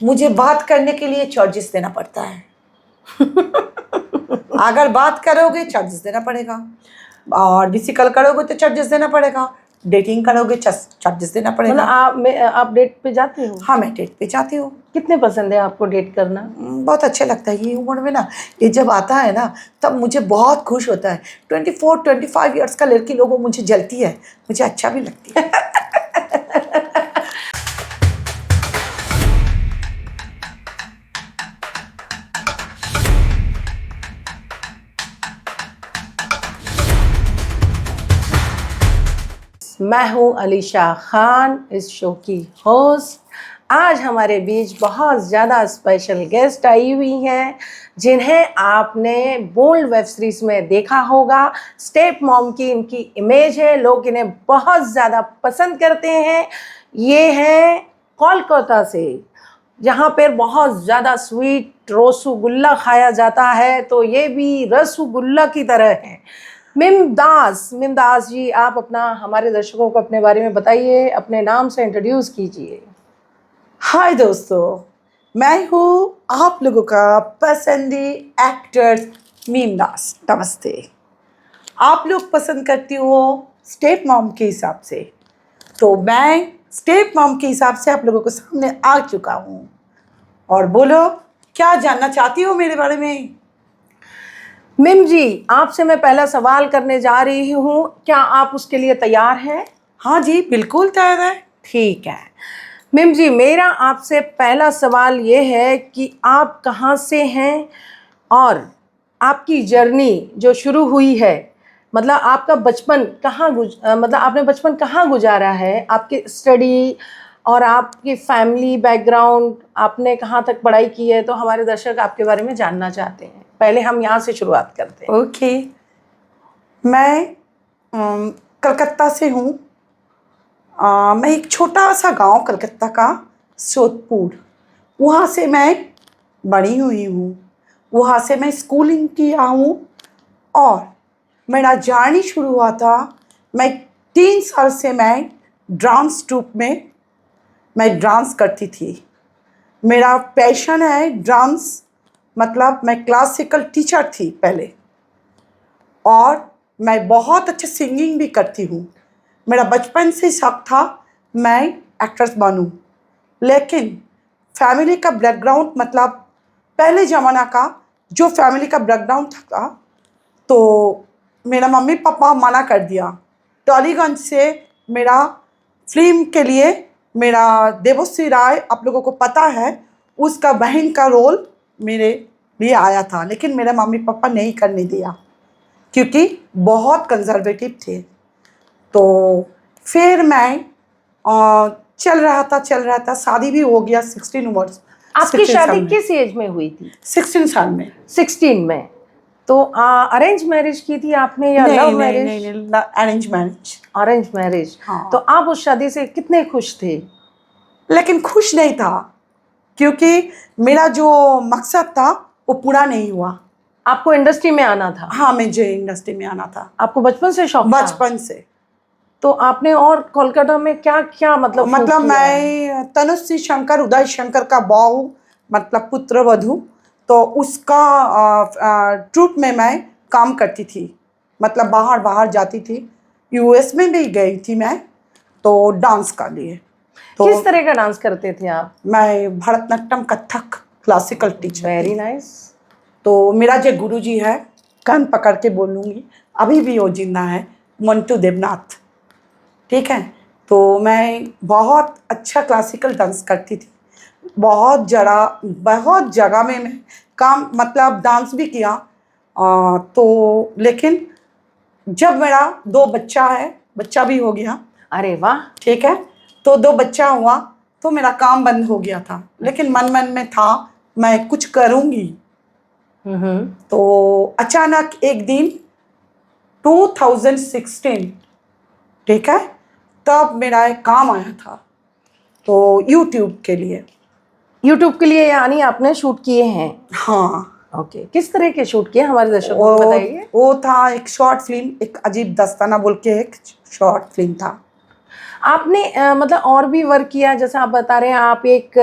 मुझे बात करने के लिए चार्जेस देना पड़ता है। अगर बात करोगे चार्जेस देना पड़ेगा, और किसी कल करोगे तो चार्जेस देना पड़ेगा, डेटिंग करोगे चार्जेस देना पड़ेगा। मतलब आप डेट पे जाते हो? हाँ, मैं डेट पे जाती हूँ। कितने पसंद है आपको डेट करना? बहुत अच्छा लगता है ये उम्र में ना, ये जब आता है ना तब मुझे बहुत खुश होता है। 24-25 ईयर्स का लड़की लोगों मुझे जलती है, मुझे अच्छा भी लगती है। मैं हूँ अलीशा खान, इस शो की होस्ट। आज हमारे बीच बहुत ज़्यादा स्पेशल गेस्ट आई हुई हैं जिन्हें आपने बोल्ड वेब सीरीज़ में देखा होगा। स्टेप मॉम की इनकी इमेज है, लोग इन्हें बहुत ज़्यादा पसंद करते हैं। ये हैं कोलकाता से, जहाँ पर बहुत ज़्यादा स्वीट रसगुल्ला खाया जाता है, तो ये भी रसगुल्ला की तरह है। मिम दास जी, आप अपना हमारे दर्शकों को अपने बारे में बताइए, अपने नाम से इंट्रोड्यूस कीजिए। हाय दोस्तों, मैं हूँ आप लोगों का पसंदी एक्टर मीम दास। नमस्ते। आप लोग पसंद करती हो स्टेप मॉम के हिसाब से, तो मैं स्टेप मॉम के हिसाब से आप लोगों के सामने आ चुका हूँ। और बोलो, क्या जानना चाहती हो मेरे बारे में? मिम जी, आपसे मैं पहला सवाल करने जा रही हूँ, क्या आप उसके लिए तैयार हैं? हाँ जी, बिल्कुल तैयार है। ठीक है मिम जी, मेरा आपसे पहला सवाल ये है कि आप कहाँ से हैं और आपकी जर्नी जो शुरू हुई है, मतलब आपका बचपन मतलब आपने बचपन कहाँ गुजारा है, आपकी स्टडी और आपकी फैमिली बैकग्राउंड, आपने कहाँ तक पढ़ाई की है, तो हमारे दर्शक आपके बारे में जानना चाहते हैं। पहले हम यहाँ से शुरुआत करते हैं। ओके, मैं कलकत्ता से हूँ। मैं एक छोटा सा गांव कलकत्ता का सोदपुर, वहाँ से मैं बड़ी हुई हूँ, वहाँ से मैं स्कूलिंग किया हूँ। और मेरा जर्नी शुरू हुआ था, मैं 3 साल से मैं डांस ट्रूप में मैं डांस करती थी। मेरा पैशन है डांस, मतलब मैं क्लासिकल टीचर थी पहले, और मैं बहुत अच्छे सिंगिंग भी करती हूँ। मेरा बचपन से शौक था मैं एक्ट्रेस बनूँ, लेकिन फैमिली का बैकग्राउंड, मतलब पहले ज़माना का जो फैमिली का बैकग्राउंड था, तो मेरा मम्मी पापा मना कर दिया। टॉलीगंज से मेरा फिल्म के लिए मेरा देवश्री राय, आप लोगों को पता है, उसका बहन का रोल मेरे लिए आया था, लेकिन मेरा मम्मी पापा नहीं करने दिया क्योंकि बहुत कंजर्वेटिव थे। तो फिर मैं चल रहा था, शादी भी हो गया 16 वर्ष। आपकी शादी किस एज में हुई थी? 16 साल में। 16 में। तो अरेंज मैरिज की थी आपने या लव मैरिज? नहीं, अरेंज मैरिज। Arrange marriage. हाँ। तो आप उस शादी से कितने खुश थे? लेकिन खुश नहीं था क्योंकि मेरा जो मकसद था वो पूरा नहीं हुआ। आपको इंडस्ट्री में आना था? हाँ, मुझे इंडस्ट्री में आना था। आपको बचपन से शौक था? बचपन से। तो आपने और कोलकाता में क्या क्या मतलब मैं तनुश्री शंकर, उदय शंकर का बहू, मतलब पुत्र वधू, तो उसका ट्रूप में मैं काम करती थी। मतलब बाहर जाती थी, यूएस में भी गई थी मैं, तो डांस का लिए। तो किस तरह का डांस करते थे आप? मैं Bharatanatyam, Kathak, classical teacher. Very nice. तो मेरा जो गुरुजी है, कान पकड़ के बोलूँगी, अभी भी वो जिंदा है, मंटू देवनाथ, ठीक है। तो मैं बहुत अच्छा क्लासिकल डांस करती थी। बहुत जगह में मैं काम, मतलब डांस भी किया। तो लेकिन जब मेरा 2 बच्चा है, बच्चा भी हो गया। अरे वाह, ठीक है। तो 2 बच्चा हुआ तो मेरा काम बंद हो गया था, लेकिन मन में था मैं कुछ करूँगी। तो अचानक एक दिन 2016, ठीक है, तब मेरा एक काम आया था, तो यूट्यूब के लिए यानी आपने शूट किए हैं? हाँ। ओके, किस तरह के शूट किए हमारे दर्शकों को बताइए। वो था एक शॉर्ट फिल्म, एक अजीब दस्ताना बोल के एक शॉर्ट फिल्म था। आपने मतलब और भी वर्क किया, जैसे आप बता रहे हैं आप एक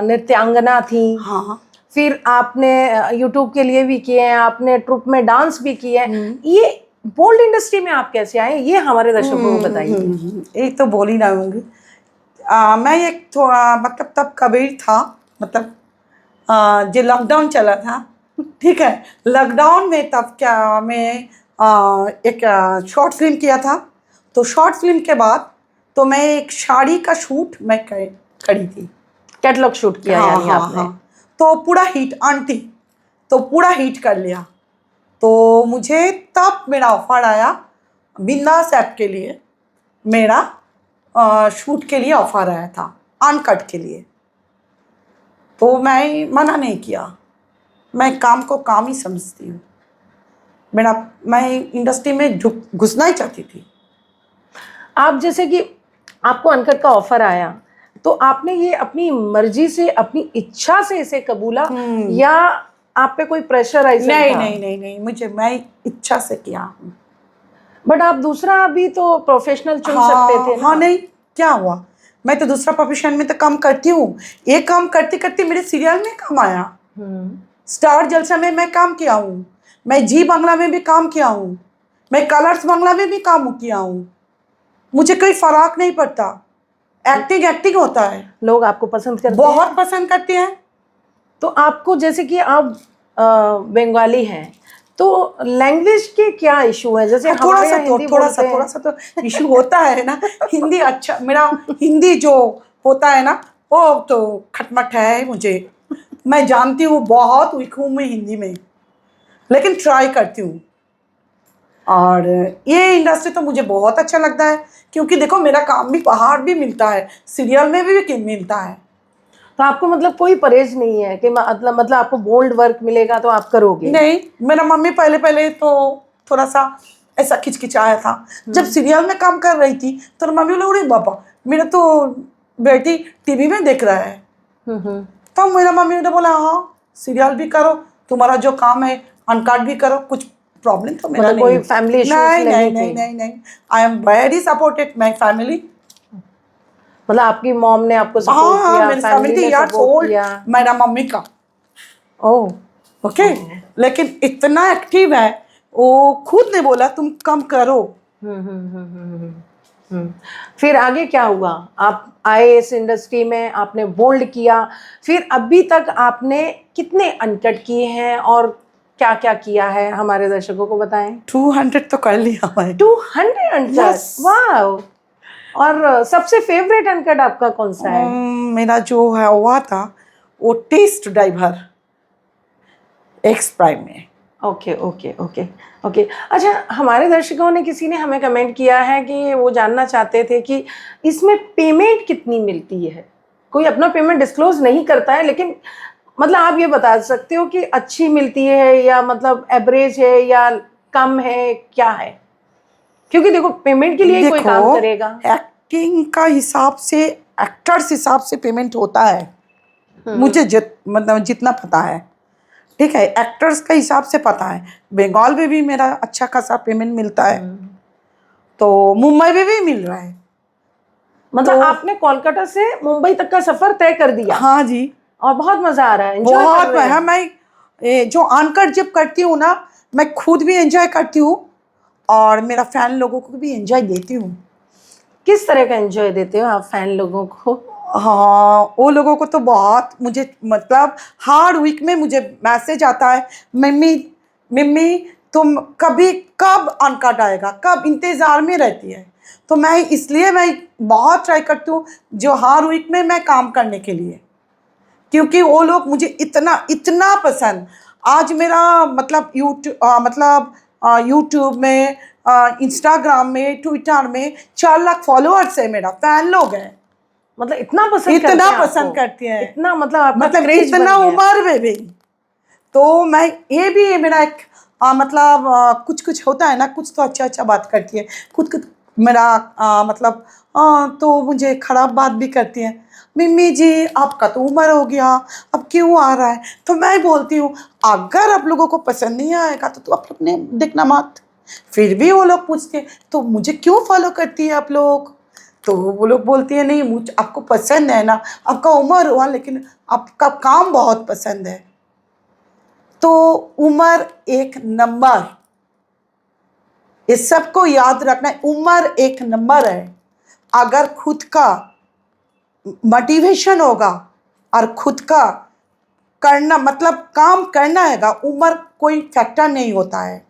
नृत्यांगना थी, हाँ। फिर आपने यूट्यूब के लिए भी किए हैं, आपने ट्रुप में डांस भी किया है। हम्म। ये बोल्ड इंडस्ट्री में आप कैसे आए, ये हमारे दर्शकों को बताइए। एक तो बोल ही रहा हूँगी। मैं एक थोड़ा मतलब तब कबीर था, मतलब जो लॉकडाउन चला था, ठीक है, लॉकडाउन में तब क्या मैं एक शॉर्ट फिल्म किया था। तो शॉर्ट फिल्म के बाद तो मैं एक साड़ी का शूट मैं करी थी। कैटलॉग शूट किया हाँ यानी हाँ आपने। हाँ। तो पूरा हिट आंटी, तो पूरा हिट कर लिया। तो मुझे तब मेरा ऑफर आया बिंदास ऐप के लिए, मेरा शूट के लिए ऑफर आया था अनकट के लिए। तो मैं मना नहीं किया, मैं काम को काम ही समझती हूँ। मैं इंडस्ट्री में घुसना ही चाहती थी। आप जैसे कि आपको अनकट का ऑफर आया, तो आपने ये अपनी मर्जी से, अपनी इच्छा से इसे कबूला, या आप पे कोई प्रेशराइजर नहीं था? नहीं नहीं नहीं, मैं इच्छा से किया हूँ। बट आप दूसरा भी तो प्रोफेशनल चुन सकते थे हाँ ना। हाँ, नहीं क्या हुआ, मैं तो दूसरा प्रोफेशन में तो काम करती हूँ। ये काम करते करते मेरे सीरियल में काम आया, स्टार जलसा में मैं काम किया हूँ, मैं जी बांग्ला में भी काम किया हूँ, मैं कलर्स बांग्ला में भी काम किया हूँ। मुझे कोई फर्क नहीं पड़ता, एक्टिंग एक्टिंग होता है। लोग आपको पसंद करते हैं, बहुत पसंद करते हैं। तो आपको, जैसे कि आप बंगाली हैं, तो लैंग्वेज के क्या इशू है? जैसे हाँ, थोड़ा हमारे सा यहाँ तो हिंदी थोड़ा बोलते हैं। सा तो इशू होता है ना। हिंदी अच्छा, मेरा हिंदी जो होता है ना वो तो खटमट है मुझे। मैं जानती हूँ बहुत वीक हूँ मैं हिंदी में, लेकिन ट्राई करती हूँ। और ये इंडस्ट्री तो मुझे बहुत अच्छा लगता है, क्योंकि देखो मेरा काम भी बाहर भी मिलता है, सीरियल में भी मिलता है। तो आपको मतलब कोई परहेज नहीं है कि मतलब आपको बोल्ड वर्क मिलेगा तो आप करोगे? नहीं, मेरा मम्मी पहले पहले तो थोड़ा सा ऐसा खिचखिचाया था। जब सीरियल में काम कर रही थी तो मम्मी बोले, अरे बाबा मेरा तो बेटी टीवी में देख रहा है। तो मेरा मम्मी ने बोला, हाँ सीरियल भी करो, तुम्हारा जो काम है अनकट भी करो, कुछ प्रॉब्लम तो मेरा मतलब नहीं कोई है। फैमिली इश्यूज नहीं नहीं नहीं थे? नहीं नहीं, I am very supported my family. मतलब आपकी मॉम ने आपको हाँ सपोर्ट हाँ, किया, मेरी फैमिली ने 70 years सपोर्ट old, किया? मेरा मम्मी का। ओह। ओके, लेकिन इतना एक्टिव है, वो खुद ने बोला तुम कम करो। फिर आगे क्या हुआ? आप आए इस इंडस्ट्री में, आपने बोल्ड किया, फिर अभी तक आपने कितने अनकट किए हैं और क्या क्या किया है, हमारे दर्शकों को बताएं। 200 तो कर लिया मैं। 200 अनकट? Yes. वाह। और सबसे फेवरेट अनकट आपका कौन सा है? मेरा जो है हुआ था वो टेस्ट ड्राइवर एक्स प्राइम में। Okay okay okay okay. अच्छा, हमारे दर्शकों ने, किसी ने हमें कमेंट किया है कि वो जानना चाहते थे कि इसमें पेमेंट कितनी मिलती है। कोई अपना पेमेंट डिस्क्लोज नहीं करता है, लेकिन मतलब आप ये बता सकते हो कि अच्छी मिलती है या मतलब एवरेज है या कम है, क्या है? क्योंकि देखो, पेमेंट के लिए ही कोई काम करेगा। एक्टिंग का हिसाब से, एक्टर्स हिसाब से पेमेंट होता है। मुझे मतलब जितना पता है, ठीक है, एक्टर्स का हिसाब से पता है। बंगाल में भी मेरा अच्छा खासा पेमेंट मिलता है, तो मुंबई में भी मिल रहा है। मतलब तो आपने कोलकाता से मुंबई तक का सफर तय कर दिया? हाँ जी, और बहुत मजा आ रहा है, एंजॉय कर बहुत। रहे हैं? मैं जो अनकट जब करती हूँ ना, मैं खुद भी एंजॉय करती हूँ और मेरा फैन लोगों को भी एंजॉय देती हूँ। किस तरह का एंजॉय देते हो आप फैन लोगों को? हाँ, वो लोगों को तो बहुत, मुझे मतलब हर वीक में मुझे मैसेज आता है, मम्मी मम्मी तुम कब अनकट आएगा, कब, इंतज़ार में रहती है। तो मैं बहुत ट्राई करती हूँ जो हर वीक में मैं काम करने के लिए, क्योंकि वो लोग मुझे इतना इतना पसंद। आज मेरा मतलब यूट्यूब में, इंस्टाग्राम में, ट्विटर में 4 लाख फॉलोअर्स है, मेरा फैन लोग हैं। मतलब इतना पसंद करते इतना हैं पसंद आपको? करते हैं, इतना मतलब आपका मतलब क्रेज बन इतना गया? उम्र में भी। तो मैं, ये भी है मेरा एक मतलब कुछ कुछ होता है ना, कुछ तो अच्छा अच्छा बात करती है, कुछ कुछ मेरा मतलब तो मुझे खराब बात भी करती है। मम्मी जी आपका तो उम्र हो गया, अब क्यों आ रहा है? तो मैं बोलती हूँ, अगर आप लोगों को पसंद नहीं आएगा तो आप अपने देखना मत। फिर भी वो लोग पूछते हैं, तो मुझे क्यों फॉलो करती है आप लोग? तो वो लोग बोलती है नहीं मुझ आपको पसंद है ना, आपका उम्र हुआ लेकिन आपका काम बहुत पसंद है। तो उम्र एक नंबर, इस सबको याद रखना है, उम्र एक नंबर है। अगर खुद का मोटिवेशन होगा और खुद का करना मतलब काम करना हैगा, उम्र कोई फैक्टर नहीं होता है।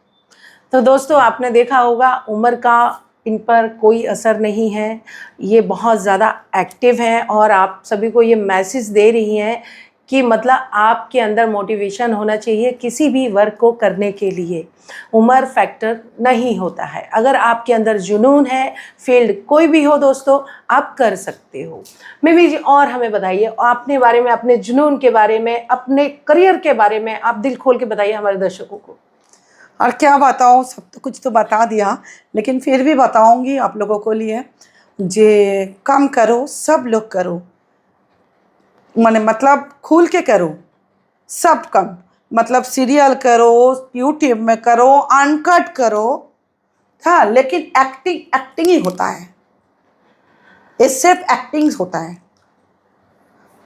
तो दोस्तों आपने देखा होगा उम्र का इन पर कोई असर नहीं है, ये बहुत ज़्यादा एक्टिव हैं और आप सभी को ये मैसेज दे रही हैं कि मतलब आपके अंदर मोटिवेशन होना चाहिए किसी भी वर्क को करने के लिए। उम्र फैक्टर नहीं होता है। अगर आपके अंदर जुनून है, फील्ड कोई भी हो दोस्तों, आप कर सकते हो। मिमी जी और हमें बताइए अपने बारे में, अपने जुनून के बारे में, अपने करियर के बारे में आप दिल खोल के बताइए हमारे दर्शकों को। और क्या बताऊँ, सब तो कुछ तो बता दिया, लेकिन फिर भी बताऊँगी आप लोगों को लिए। जे काम करो, सब लोग करो, माने मतलब खुल के करो, सब कम मतलब सीरियल करो, यूट्यूब में करो, अनकट करो, हाँ, लेकिन एक्टिंग एक्टिंग ही होता है, ये सिर्फ एक्टिंग होता है।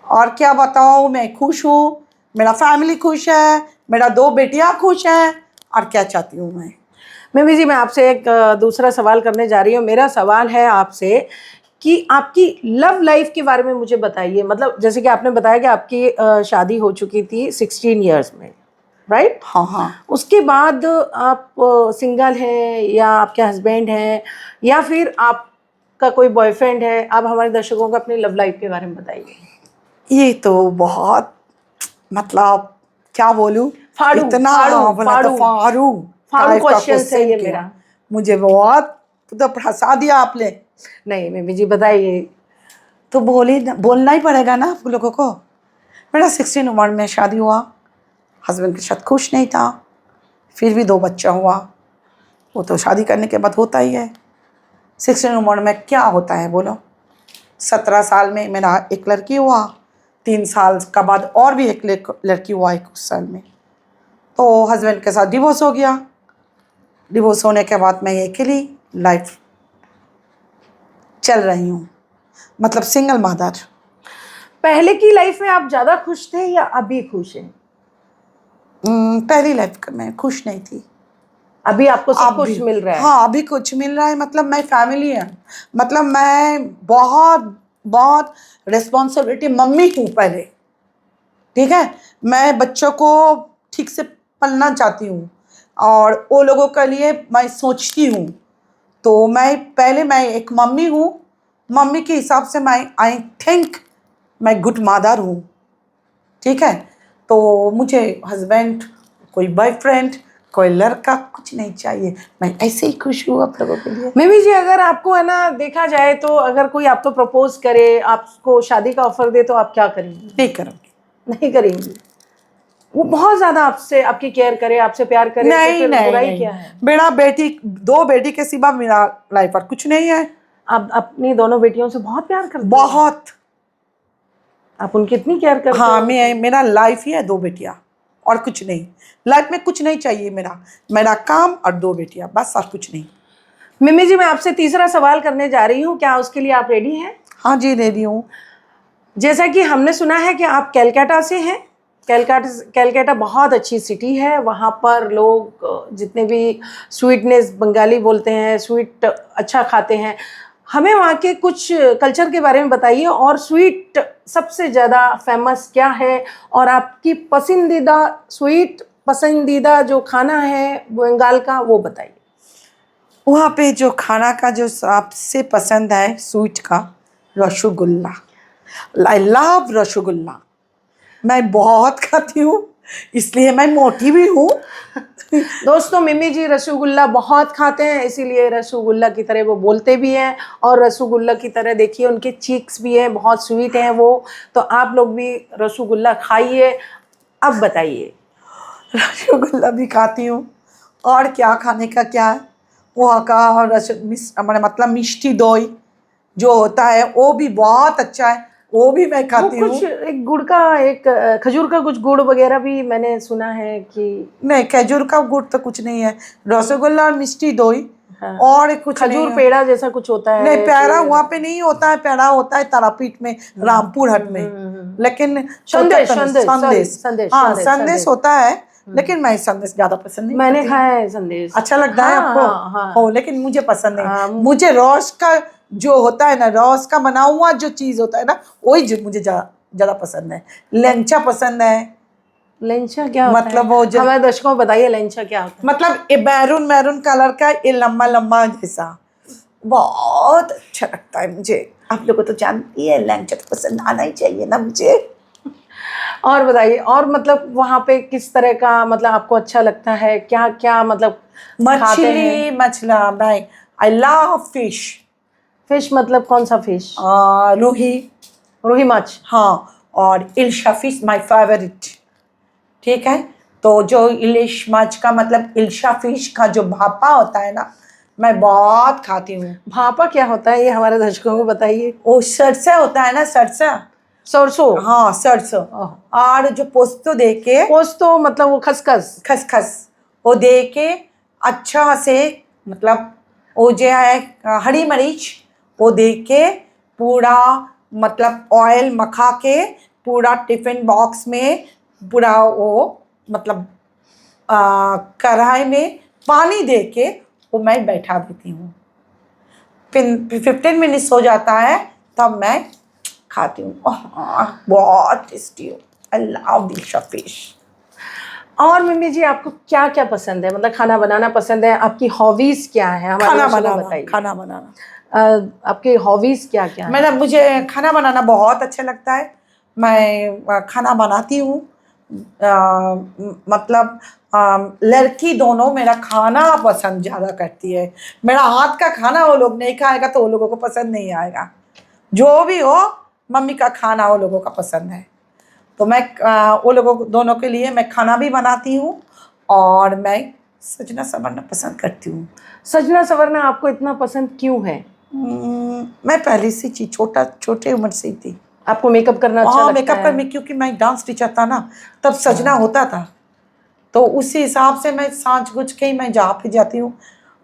और क्या बताऊँ, मैं खुश हूँ, मेरा फैमिली खुश है, मेरा 2 बेटियाँ खुश हैं, और क्या चाहती हूँ मैं। मिमी जी मैं आपसे एक दूसरा सवाल करने जा रही हूँ। मेरा सवाल है आपसे कि आपकी लव लाइफ के बारे में मुझे बताइए। मतलब जैसे कि आपने बताया कि आपकी शादी हो चुकी थी 16 इयर्स में, राइट? हाँ हाँ, उसके बाद आप सिंगल हैं या आपके हस्बैंड हैं या फिर आपका कोई बॉयफ्रेंड है? आप हमारे दर्शकों को अपनी लव लाइफ के बारे में बताइए। ये तो बहुत मतलब क्या बोलूँ, फाड़ू इतना फाड़ू बोला तो फाड़ू फारू फाड़ू टाइप का क्वेश्चन है क्वेश्चन ये किया, मेरा। मुझे बहुत तो फंसा दिया आपने। नहीं मिमी जी बताइए। तो बोलना ही पड़ेगा ना आप लोगों को। मेरा 16 उम्र में शादी हुआ, हस्बैंड के साथ खुश नहीं था, फिर भी 2 बच्चा हुआ। वो तो शादी करने के बाद होता ही है। 16 उम्र में क्या होता है बोलो। 17 साल में मेरा एक लड़की हुआ, 3 साल का बाद और भी एक लड़की हुआ 21 साल में। तो हस्बैंड के साथ डिवोर्स हो गया। डिवोर्स होने के बाद मैं अकेली लाइफ चल रही हूँ, मतलब सिंगल मदर। पहले की लाइफ में आप ज़्यादा खुश थे या अभी खुश हैं? पहली लाइफ में खुश नहीं थी, अभी आपको सब अब कुछ भी। मिल रहा है? हाँ, अभी कुछ मिल रहा है, मतलब मैं फैमिली है, मतलब मैं बहुत बहुत रिस्पॉन्सिबिलिटी मम्मी हूँ पहले, ठीक है। मैं बच्चों को ठीक से पलना चाहती हूँ और वो लोगों के लिए मैं सोचती हूँ। तो मैं एक मम्मी हूँ, मम्मी के हिसाब से मैं आई थिंक मैं गुड मदर हूँ, ठीक है। तो मुझे हस्बैंड, कोई बॉयफ्रेंड, कोई लड़का कुछ नहीं चाहिए, मैं ऐसे ही खुश हूँ आप लोगों के लिए। मिमी जी अगर आपको है ना देखा जाए तो अगर कोई आपको प्रपोज करे, आपको शादी का ऑफर दे तो आप क्या करेंगी? नहीं करूँगी। नहीं करेंगी? वो बहुत ज्यादा आपसे आपकी केयर करे, आपसे प्यार करे तो नहीं फिर नहीं बुराई नहीं, क्या है? मेरा बेटी, 2 बेटी के सिवा मेरा लाइफ पर कुछ नहीं है। आप अपनी दोनों बेटियों से बहुत प्यार करते हैं? बहुत। आप उनकी इतनी केयर करते हाँ, हो? मेरा लाइफ ही है 2 बेटियाँ और कुछ नहीं। लाइफ में कुछ नहीं चाहिए, मेरा काम और 2 बेटियाँ, बस और कुछ नहीं। मिमी जी मैं आपसे तीसरा सवाल करने जा रही हूँ, क्या उसके लिए आप रेडी हैं? हाँ जी, रेडी हूँ। जैसा कि हमने सुना है कि आप कैलकाटा से हैं। कैलकाटा बहुत अच्छी सिटी है। वहाँ पर लोग जितने भी स्वीटनेस बंगाली बोलते हैं, स्वीट अच्छा खाते हैं। हमें वहाँ के कुछ कल्चर के बारे में बताइए और स्वीट सबसे ज़्यादा फेमस क्या है और आपकी पसंदीदा स्वीट, पसंदीदा जो खाना है बंगाल का वो बताइए। वहाँ पे जो खाना का जो सबसे पसंद है स्वीट का, रसगुल्ला। आई लव रसगुल्ला, मैं बहुत खाती हूँ, इसलिए मैं मोटी भी हूँ। दोस्तों मिमी जी रसगुल्ला बहुत खाते हैं, इसीलिए रसगुल्ला की तरह वो बोलते भी हैं और रसगुल्ला की तरह देखिए उनके चीक्स भी हैं, बहुत स्वीट हैं वो। तो आप लोग भी रसगुल्ला खाइए। अब बताइए। रसगुल्ला भी खाती हूँ। और क्या खाने का क्या है, वहाँ का मतलब मिष्टी दोई जो होता है वो भी बहुत अच्छा है, वो भी मैं वो खाती हूँ। कुछ एक गुड़ का, एक खजूर का कुछ गुड़ वगैरह भी मैंने सुना है कि। नहीं, खजूर का गुड़ तो कुछ नहीं है, रसगुल्ला और मिष्टी दोई हाँ। और कुछ खजूर नहीं। पेड़ा जैसा कुछ होता है? नहीं, पेड़ा वहाँ पे नहीं होता है, पेड़ा होता है तारापीठ में, रामपुर हट में। लेकिन संदेश, संदेश, संदेश, हाँ संदेश, संदेश होता है, लेकिन मैं संदेश ज्यादा पसंद नहीं मैंने करती। खाया है संदेश। अच्छा लगता है हाँ, आपको? हाँ, हाँ। हो, लेकिन मुझे पसंद नहीं। हाँ, मुझे रॉस का जो होता है ना, रॉस का बना हुआ जो चीज होता है ना, वही मुझे ज्यादा पसंद है। लेंचा पसंद है। लेंचा क्या होता मतलब है? वो हमारे दर्शकों को बताइए लेंचा क्या होता है। मतलब ये मैरून मैरून कलर का, ये लंबा लंबा जैसा, बहुत अच्छा लगता है मुझे। आप लोगों तो जानती है, लेंचा तो पसंद आना ही चाहिए ना मुझे। और बताइए, और मतलब वहाँ पे किस तरह का मतलब आपको अच्छा लगता है, क्या क्या मतलब खाते हैं? मछला भाई, आई लव फिश। फिश मतलब कौन सा फिश? रूही। रूही मछ। हाँ, और इल्शा फिश माय फेवरेट। ठीक है, तो जो इलिश मछ का मतलब इल्शा फिश का जो भापा होता है ना, मैं बहुत खाती हूँ। भापा क्या होता है ये हमारे दर्शकों को बताइए। वो सरसा होता है ना, सरसा। सरसों। हाँ, सरसों। और जो पोस्तो दे के, पोस्तो मतलब वो खसखस। खसखस, वो दे के अच्छा से, मतलब वो जो है हरी मिर्च, वो दे के पूरा, मतलब ऑयल मखा के पूरा टिफिन बॉक्स में पूरा वो, मतलब कढ़ाई में पानी दे के वो मैं बैठा देती हूँ। फिर 15 मिनट्स हो जाता है, तब मैं खाती हूँ। बहुत टेस्टी हो। I love this fish. और मम्मी जी आपको क्या क्या पसंद है, मतलब खाना बनाना पसंद है? आपकी हॉबीज क्या है हमारे खाना दर्शकों को बनाना, बताइए। खाना बनाना। आपके हॉबीज क्या क्या है? मुझे खाना बनाना बहुत अच्छा लगता है। मैं खाना बनाती हूँ। मतलब लड़की दोनों मेरा खाना पसंद ज़्यादा करती है। मेरा हाथ का खाना वो लोग नहीं खाएगा तो वो लोगों को पसंद नहीं आएगा। जो भी हो, मम्मी का खाना वो लोगों का पसंद है। तो मैं वो लोगों दोनों के लिए मैं खाना भी बनाती हूँ, और मैं सजना संवरना पसंद करती हूँ। सजना संवरना आपको इतना पसंद क्यों है? मैं पहले से छोटे उम्र से ही थी। आपको मेकअप करना अच्छा लगता मेकअप है? करने, क्योंकि मैं डांस टीचर था ना, तब सजना होता था। तो उसी हिसाब से मैं साज गुज के ही मैं जहाँ पे जाती हूँ,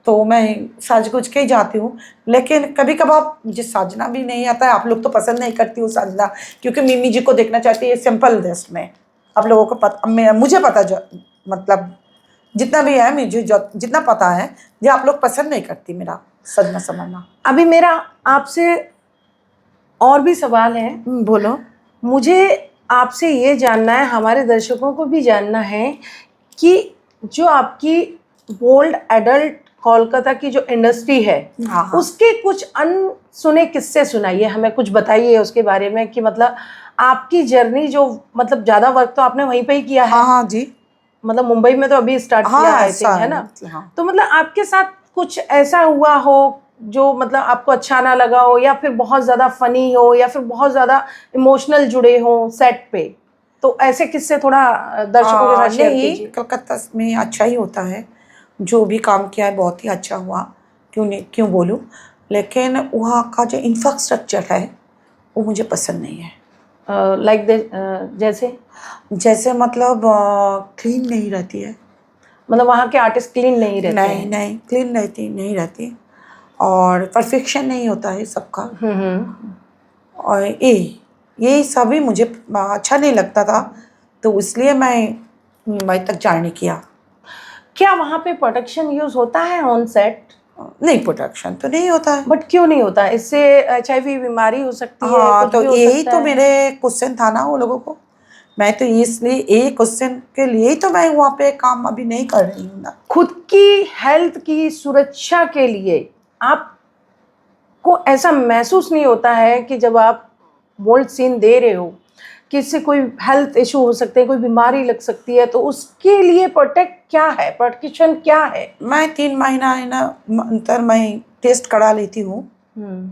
तो मैं साज गुज के ही जाती हूँ। लेकिन कभी कभार मुझे साजना भी नहीं आता है। आप लोग तो पसंद नहीं करती हूँ साजना, क्योंकि मिमी जी को देखना चाहती है सिंपल ड्रेस में। आप लोगों को पता, मुझे पता, जो मतलब जितना भी है, मुझे जितना पता है, जो आप लोग पसंद नहीं करती मेरा सजना संवरना। अभी मेरा आपसे और भी सवाल है। बोलो। मुझे आपसे ये जानना है, हमारे दर्शकों को भी जानना है कि जो आपकी बोल्ड एडल्ट कोलकाता की जो इंडस्ट्री है, हाँ। उसके कुछ अनसुने किस्से सुनाइए, हमें कुछ बताइए उसके बारे में कि मतलब आपकी जर्नी जो, मतलब ज़्यादा वर्क तो आपने वहीं पे ही किया है। हाँ जी। मतलब मुंबई में तो अभी स्टार्ट किया आई ऐसा थिंक, है ना? हाँ। तो मतलब आपके साथ कुछ ऐसा हुआ हो जो मतलब आपको अच्छा ना लगा हो, या फिर बहुत ज़्यादा फनी हो, या फिर बहुत ज़्यादा इमोशनल जुड़े हो सेट पे, तो ऐसे किस्से थोड़ा दर्शकों के साथ शेयर नहीं, कीजिए। कलकत्ता में अच्छा ही होता है। जो भी काम किया है बहुत ही अच्छा हुआ, क्यों बोलूँ। लेकिन वहाँ का जो इंफ्रास्ट्रक्चर है वो मुझे पसंद नहीं है। लाइक जैसे मतलब क्लीन नहीं रहती है। मतलब वहाँ के आर्टिस्ट क्लीन नहीं रहते नहीं हैं? नहीं, क्लीन नहीं रहती, और परफेक्शन नहीं होता है सबका। और ये सभी मुझे अच्छा नहीं लगता था, तो इसलिए मैं मुंबई तक जाने किया। क्या वहाँ पे प्रोटेक्शन यूज़ होता है ऑन सेट? नहीं, प्रोटेक्शन तो नहीं होता है। बट क्यों नहीं होता? इससे HIV बीमारी हो सकती है, हाँ, कुछ तो भी हो यही सकता तो है। मेरे क्वेश्चन था ना वो लोगों को। मैं तो इसलिए यही क्वेश्चन के लिए ही तो मैं वहाँ पे काम अभी नहीं कर रही हूँ ना। खुद की हेल्थ की सुरक्षा के लिए आपको ऐसा महसूस नहीं होता है कि जब आप बोल्ड सीन दे रहे हो कि इससे कोई हेल्थ इशू हो सकते हैं, कोई बीमारी लग सकती है, तो उसके लिए प्रोटेक्शन क्या है? मैं 3 महीना है ना अंतर मैं टेस्ट करा लेती हूँ।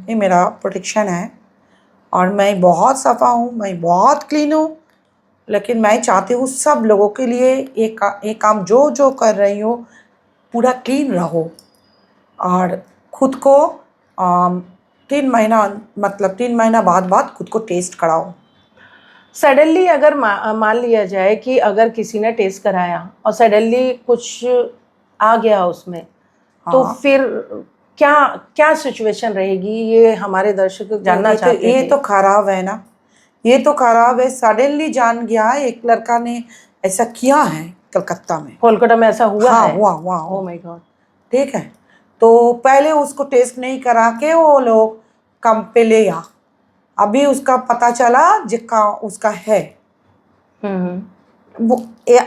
ये मेरा प्रोटेक्शन है, और मैं बहुत सफ़ा हूँ, मैं बहुत क्लीन हूँ। लेकिन मैं चाहती हूँ सब लोगों के लिए एक काम जो कर रही हो, पूरा क्लीन रहो, और खुद को 3 महीना, मतलब 3 महीना बाद खुद को टेस्ट कराओ। सडनली अगर मान लिया जाए कि अगर किसी ने टेस्ट कराया और सडनली कुछ आ गया उसमें, तो हाँ। फिर क्या क्या सिचुएशन रहेगी, ये हमारे दर्शक जानना चाहते ये हैं। तो खराब है ना, ये तो खराब है। सडनली जान गया एक लड़का ने ऐसा किया है कलकत्ता में। कोलकाता में ऐसा हुआ हाँ, है? हुआ। Oh my God. ठीक है, तो पहले उसको टेस्ट नहीं करा के वो लोग काम पे ले आ। अभी उसका पता चला जिसका उसका है वो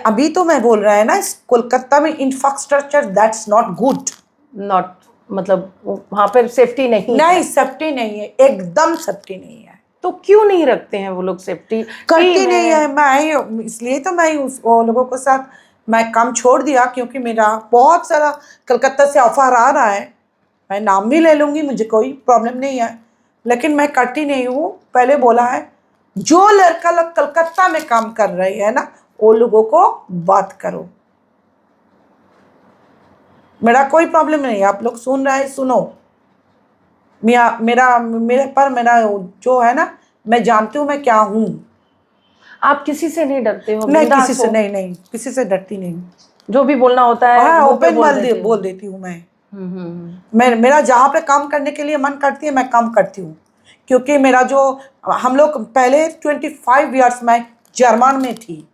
अभी तो मैं बोल रहा है ना, इस कोलकाता में infrastructure that's not good. Not, मतलब वहां पर सेफ्टी नहीं नहीं, है। सेफ्टी नहीं है, एकदम सेफ्टी नहीं है। तो क्यों नहीं रखते हैं वो लोग सेफ्टी? करती नहीं है। मैं इसलिए तो मैं वो लोगों के साथ मैं काम छोड़ दिया, क्योंकि मेरा बहुत सारा कलकत्ता से ऑफर आ रहा है। मैं नाम भी ले लूँगी, मुझे कोई प्रॉब्लम नहीं है, लेकिन मैं करती नहीं हूँ। पहले बोला है, जो लड़का लोग कलकत्ता में काम कर रहे हैं ना, वो लोगों को बात करो। मेरा कोई प्रॉब्लम नहीं है, आप लोग सुन रहे हैं, सुनो। मेरा जो है ना, मैं जानती हूँ मैं क्या हूँ। आप किसी से नहीं डरते हो? नहीं, बिंदास किसी से हो? नहीं, किसी से डरती नहीं हूँ। जो भी बोलना होता है हाँ, मुंह पे ओपन देते हो? बोल देती हूँ मैं। हम्म। मेरा जहाँ पे काम करने के लिए मन करती है मैं काम करती हूँ। क्योंकि मेरा जो हम लोग पहले 25 ईयर्स में जर्मन में थी।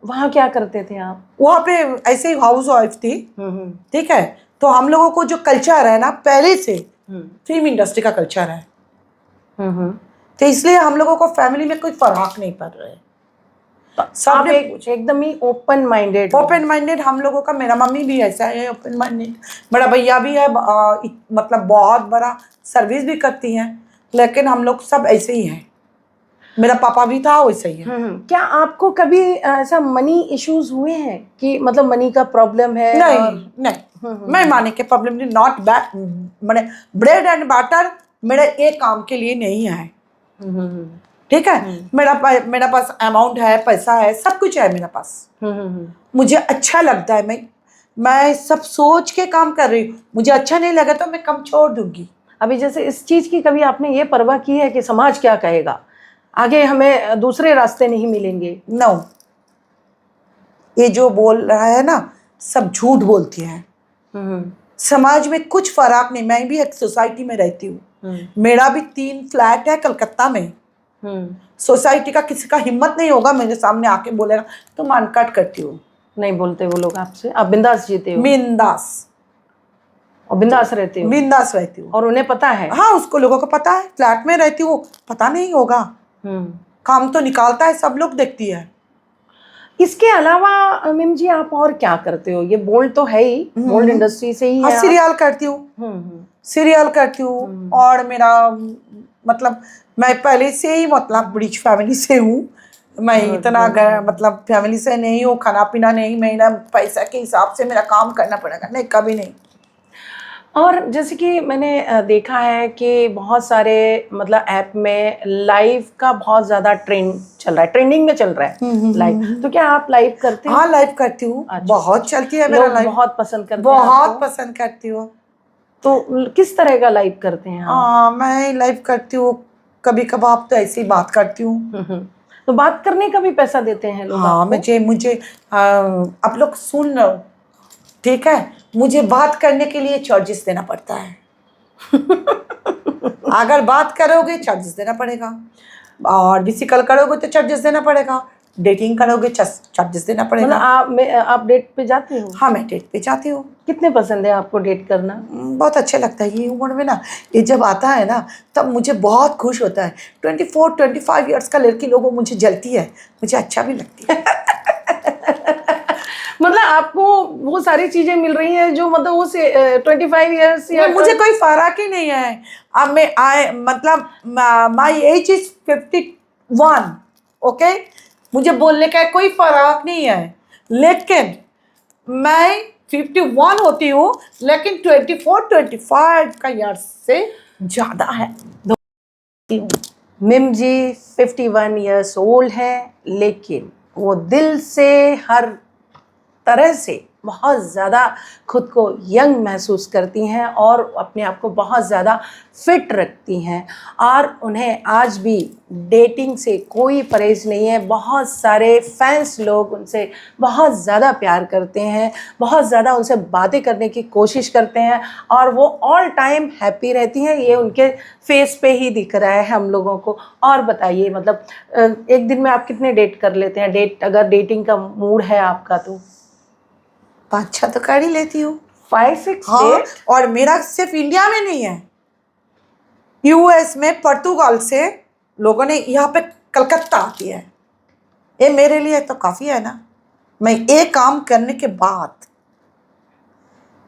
वहाँ क्या करते थे आप? वहाँ पे ऐसे ही हाउस वाइफ थी। हम्म। ठीक है, तो हम लोगों को जो कल्चर है ना, पहले से हम्म। फिल्म इंडस्ट्री का कल्चर है, हम्म। तो इसलिए हम लोगों को फैमिली में कोई फर्क नहीं पड़ रहा है। सब आप एकदम ही ओपन माइंडेड। ओपन माइंडेड हम लोगों का। मेरा मम्मी भी ऐसा है, ओपन माइंडेड। मेरा भैया भी है, मतलब बहुत बड़ा सर्विस भी करती हैं, लेकिन हम लोग सब ऐसे ही हैं। मेरा पापा भी था, वैसे ही है। क्या आपको कभी ऐसा मनी इश्यूज हुए हैं कि मतलब मनी का प्रॉब्लम है? नहीं और नहीं, मैं माने के प्रॉब्लम नहीं, नॉट बैड। मैंने ब्रेड एंड बटर मेरे एक काम के लिए नहीं है। ठीक है, मेरा पास अमाउंट है, पैसा है, सब कुछ है मेरे पास। मुझे अच्छा लगता है, मैं सब सोच के काम कर रही हूँ। मुझे अच्छा नहीं लगा तो मैं काम छोड़ दूंगी। अभी जैसे इस चीज की कभी आपने ये परवाह की है कि समाज क्या कहेगा, आगे हमें दूसरे रास्ते नहीं मिलेंगे? नो, ये जो बोल रहा है ना, सब झूठ बोलती है। समाज में कुछ फर्क नहीं। मैं भी एक सोसाइटी में रहती हूँ, मेरा भी 3 फ्लैट है कलकत्ता में। सोसाइटी का किसी का हिम्मत नहीं होगा मेरे सामने आके बोलेगा तुम अनकट करती हो। नहीं बोलते वो लोग आपसे? आप बिंदास जीते हो? बिंदास, और बिंदास रहते हो? बिंदास रहती हूँ। और उन्हें पता है? हाँ, उसको लोगों को पता है, फ्लैट में रहती हूँ, पता नहीं होगा। काम तो निकालता है, सब लोग देखती है। इसके अलावा मिम जी आप और क्या करते हो? ये बोल्ड तो है ही, बोल्ड इंडस्ट्री से ही हाँ, है। सीरियल करती हूँ, सीरियल करती हूँ। और मेरा मतलब मैं पहले से ही मतलब रिच फैमिली से हूँ। मैं इतना मतलब फैमिली से नहीं हूँ, खाना पीना नहीं, मेरा पैसा के हिसाब से मेरा काम करना पड़ेगा, नहीं कभी नहीं। और जैसे कि मैंने देखा है कि बहुत सारे मतलब ऐप में लाइव का बहुत ज़्यादा ट्रेंड चल रहा है, ट्रेंडिंग में चल रहा है लाइव। तो क्या आप लाइव करते हो? हाँ, लाइव करती हूँ। अच्छा, बहुत चलती है मेरा लाइव। बहुत पसंद करते हैं बहुत आपको? पसंद करती हूँ। तो किस तरह का लाइव करते हैं आप? मैं लाइव करती हूँ, कभी कभार तो ऐसी बात करती हूँ। तो बात करने का भी पैसा देते हैं लोग हाँ, आपको? मुझे आप लोग सुन लो, ठीक है, मुझे बात करने के लिए चार्जेस देना पड़ता है। अगर बात करोगे चार्जेस देना पड़ेगा, और किसी कल करोगे तो चार्जेस देना पड़ेगा, डेटिंग करोगे चार्जेस देना पड़ेगा। मतलब आप डेट पे जाते हो? हाँ, मैं डेट पे जाती हूँ। कितने पसंद है आपको डेट करना? बहुत अच्छा लगता है ये उम्र में ना। ये जब आता है ना तब मुझे बहुत खुश होता है। 24-25 ईयर्स का लड़की लोगों मुझे जलती है, मुझे अच्छा भी लगती है। मतलब आपको वो सारी चीजें मिल रही हैं जो मतलब वो 25 ईयर्स या मुझे कोई फर्क ही नहीं है। अब मतलब माई एज इज 51। ओके, मुझे बोलने का कोई फर्क नहीं है, लेकिन मैं 51 होती हूँ, लेकिन 24-25 का ईयर से ज़्यादा है। मिम जी 51 ईयर्स ओल्ड है, लेकिन वो दिल से हर तरह से बहुत ज़्यादा खुद को यंग महसूस करती हैं और अपने आप को बहुत ज़्यादा फिट रखती हैं, और उन्हें आज भी डेटिंग से कोई परहेज नहीं है। बहुत सारे फैंस लोग उनसे बहुत ज़्यादा प्यार करते हैं, बहुत ज़्यादा उनसे बातें करने की कोशिश करते हैं, और वो ऑल टाइम हैप्पी रहती हैं। ये उनके फेस पे ही दिख रहा है हम लोगों को। और बताइए, मतलब एक दिन में आप कितने डेट कर लेते हैं? डेट, अगर डेटिंग का मूड है आपका तो 5-6 तो कर ही लेती हूँ। 5-6 हाँ, डेट? और मेरा सिर्फ इंडिया में नहीं है, यूएस में, पुर्तगाल से लोगों ने यहाँ पे कलकत्ता आती है। ये मेरे लिए तो काफ़ी है ना, मैं एक काम करने के बाद,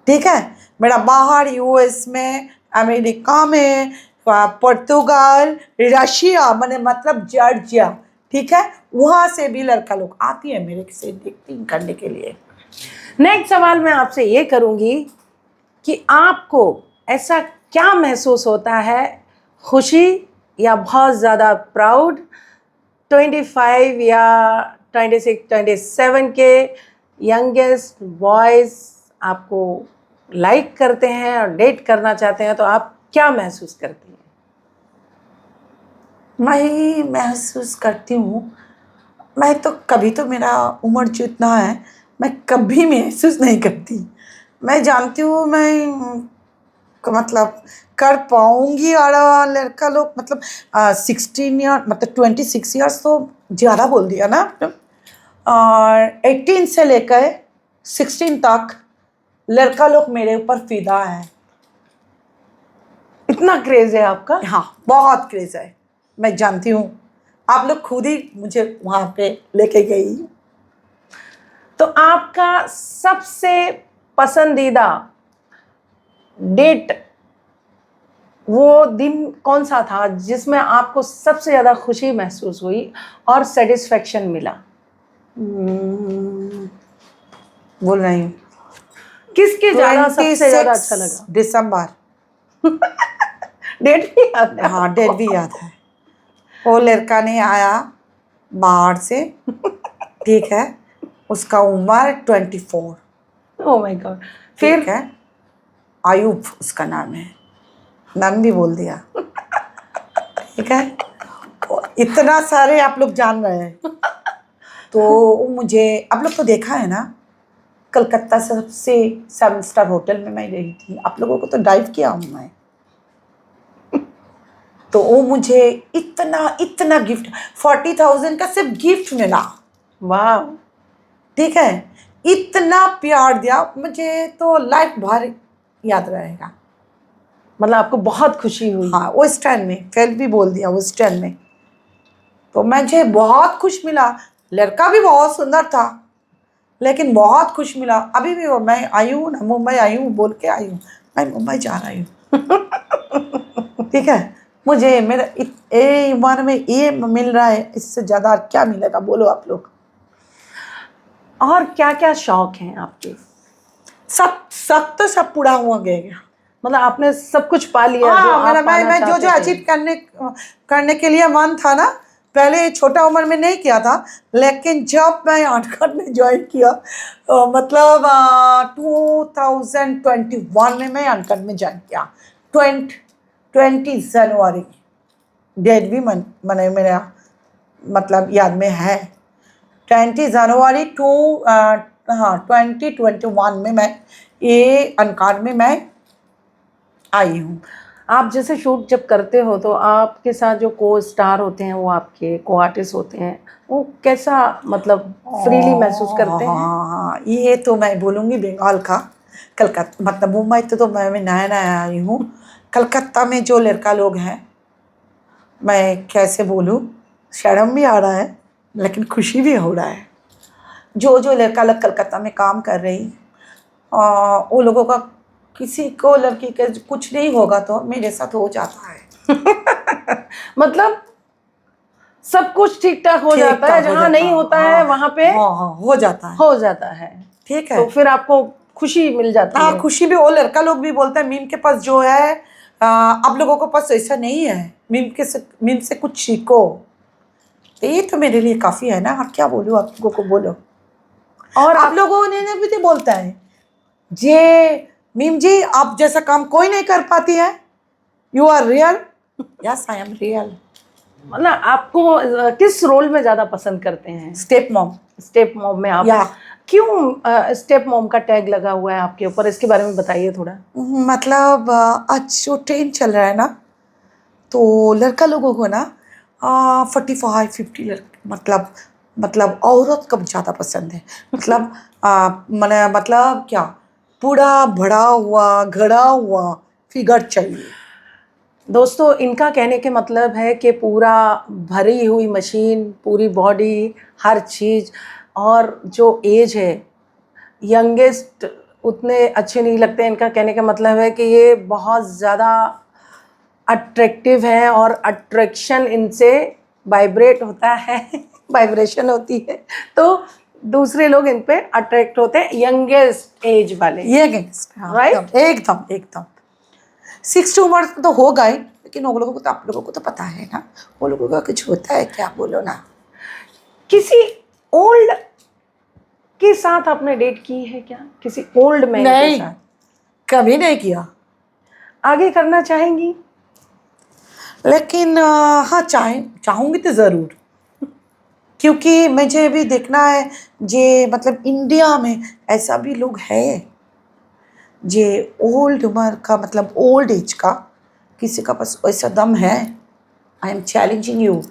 ठीक है, मेरा बाहर यूएस में, अमेरिका में, पुर्तगाल, रशिया, मैंने मतलब जॉर्जिया, ठीक है, वहाँ से भी लड़का लोग आती है मेरे से डेटिंग करने के लिए। नेक्स्ट सवाल मैं आपसे ये करूँगी कि आपको ऐसा क्या महसूस होता है, खुशी या बहुत ज़्यादा प्राउड, 25 या 26-27 के यंगेस्ट बॉयज़ आपको लाइक करते हैं और डेट करना चाहते हैं, तो आप क्या महसूस करती हैं? मैं महसूस करती हूँ, मैं तो कभी, तो मेरा उम्र जो इतना है, मैं कभी महसूस नहीं करती। मैं जानती हूँ मैं मतलब कर पाऊँगी, और लड़का लोग मतलब 16 ईयर, मतलब 26 ईयर्स तो ज़्यादा बोल दिया ना, और 18 से लेकर 16 तक लड़का लोग मेरे ऊपर फिदा है। इतना क्रेज़ है आपका? हाँ, बहुत क्रेज़ है, मैं जानती हूँ। आप लोग खुद ही मुझे वहाँ पे लेके गई। तो आपका सबसे पसंदीदा डेट, वो दिन कौन सा था जिसमें आपको सबसे ज़्यादा खुशी महसूस हुई और सेटिस्फेक्शन मिला? बोल रही हूँ, किसके ज़्यादा, सबसे ज़्यादा अच्छा 26 लगा? दिसंबर। डेट भी याद है? हाँ, डेट भी याद है। वो लड़का ने आया बाहर से, ठीक है, उसका उम्र 24, ओह माय गॉड! ठीक फिर? है, आयुब उसका नाम है, नाम भी बोल दिया, ठीक है। इतना सारे आप लोग जान रहे हैं, तो वो मुझे, आप लोग तो देखा है ना, कलकत्ता से सबसे 7 स्टार होटल में मैं रही थी, आप लोगों को तो डाइव किया हूँ मैं। तो वो मुझे इतना इतना गिफ्ट, 40,000 का सिर्फ गिफ्ट मिला, वाह! ठीक है, इतना प्यार दिया मुझे, तो लाइफ भर याद रहेगा। मतलब आपको बहुत खुशी हुई। हाँ, उस टाइम में फेल भी बोल दिया उस टाइम में, तो मुझे बहुत खुश मिला। लड़का भी बहुत सुंदर था, लेकिन बहुत खुश मिला। अभी भी वो, मैं आई हूँ ना, मुंबई आई हूँ बोल के आई हूँ, मैं मुंबई जा रही हूँ। ठीक है, मुझे मेरा ये उम्र में ये मिल रहा है, इससे ज़्यादा और क्या मिलेगा, बोलो आप लोग। और क्या क्या शौक हैं आपके? सब सब तो सब पूरा हुआ गया। मतलब आपने सब कुछ पा लिया जो हाँ, आप मेरा पाना मैं जो चाहते थे? अचीव करने के लिए मन था ना, पहले छोटा उम्र में नहीं किया था, लेकिन जब मैं आर्ट में ज्वाइन किया, मतलब 2021 में मैं आर्ट में ज्वाइन किया, 20 जनवरी, डेट भी मैंने मेरा मतलब याद में है, 20 जनवरी टू हाँ 2021 में मैं ये अनकार्ड में मैं आई हूँ। आप जैसे शूट जब करते हो तो आपके साथ जो को स्टार होते हैं, वो आपके को आर्टिस्ट होते हैं, वो कैसा, मतलब फ्रीली महसूस करते हैं? हाँ, ये तो मैं बोलूँगी बंगाल का, कलकत्ता, मतलब मुंबई तो मैं नया नया आई हूँ। कलकत्ता में जो लड़का लोग हैं, मैं कैसे बोलूँ, शर्म भी आ रहा है लेकिन खुशी भी हो रहा है। जो जो लड़का लोग कलकत्ता में काम कर रही, वो लोगों का, किसी को लड़की के कुछ नहीं होगा तो मेरे साथ हो जाता है। मतलब सब कुछ ठीक ठाक हो ठीक जाता है, ठाक हो जहाँ जाता नहीं है, होता हाँ, है वहाँ पे हाँ हाँ हो जाता है, हो जाता है। ठीक है। तो फिर आपको खुशी मिल जाती हाँ, है। खुशी भी, वो लड़का लोग भी बोलता है मीम के पास जो है, आप लोगों के पास ऐसा नहीं है, मीम से कुछ सीखो। तो ये तो मेरे लिए काफ़ी है ना, और क्या बोलूँ आप लोगों को, बोलो। और आप लोगों ने भी तो बोलता है जे मीम जी आप जैसा काम कोई नहीं कर पाती है, you are real. Yes I am real. ना आपको किस रोल में ज्यादा पसंद करते हैं? Step mom. स्टेप मॉम में आप या क्यों स्टेप मॉम का टैग लगा हुआ है आपके ऊपर, इसके बारे में बताइए थोड़ा। मतलब आज जो ट्रेंड चल रहा है ना, तो लड़का लोगों को ना 45-50 मतलब औरत कब ज़्यादा पसंद है। मतलब मतलब क्या, बूढ़ा भड़ा हुआ घड़ा हुआ फिगर चाहिए। दोस्तों इनका कहने के मतलब है कि पूरा भरी हुई मशीन, पूरी बॉडी, हर चीज़, और जो एज है यंगेस्ट उतने अच्छे नहीं लगते। इनका कहने का मतलब है कि ये बहुत ज़्यादा अट्रैक्टिव हैं और अट्रैक्शन इनसे वाइब्रेट होता है वाइब्रेशन होती है, तो दूसरे लोग इन पे अट्रैक्ट होते हैं, यंगेस्ट एज वाले। ये गैंगस्टर, हाँ, Right? एकदम एकदम 6 उम्र तो होगा ही, लेकिन वो लोगों को तो, आप लोगों को तो पता है ना, वो लोगों का कुछ होता है क्या, बोलो ना। किसी ओल्ड के साथ आपने डेट की है क्या? किसी ओल्ड मैन के नहीं, साथ कभी नहीं किया। आगे करना चाहेंगी? लेकिन हाँ चाहूँगी तो ज़रूर, क्योंकि मुझे भी देखना है जे मतलब इंडिया में ऐसा भी लोग है जे ओल्ड उम्र का, मतलब ओल्ड एज का किसी का पास ऐसा दम है। I am challenging you.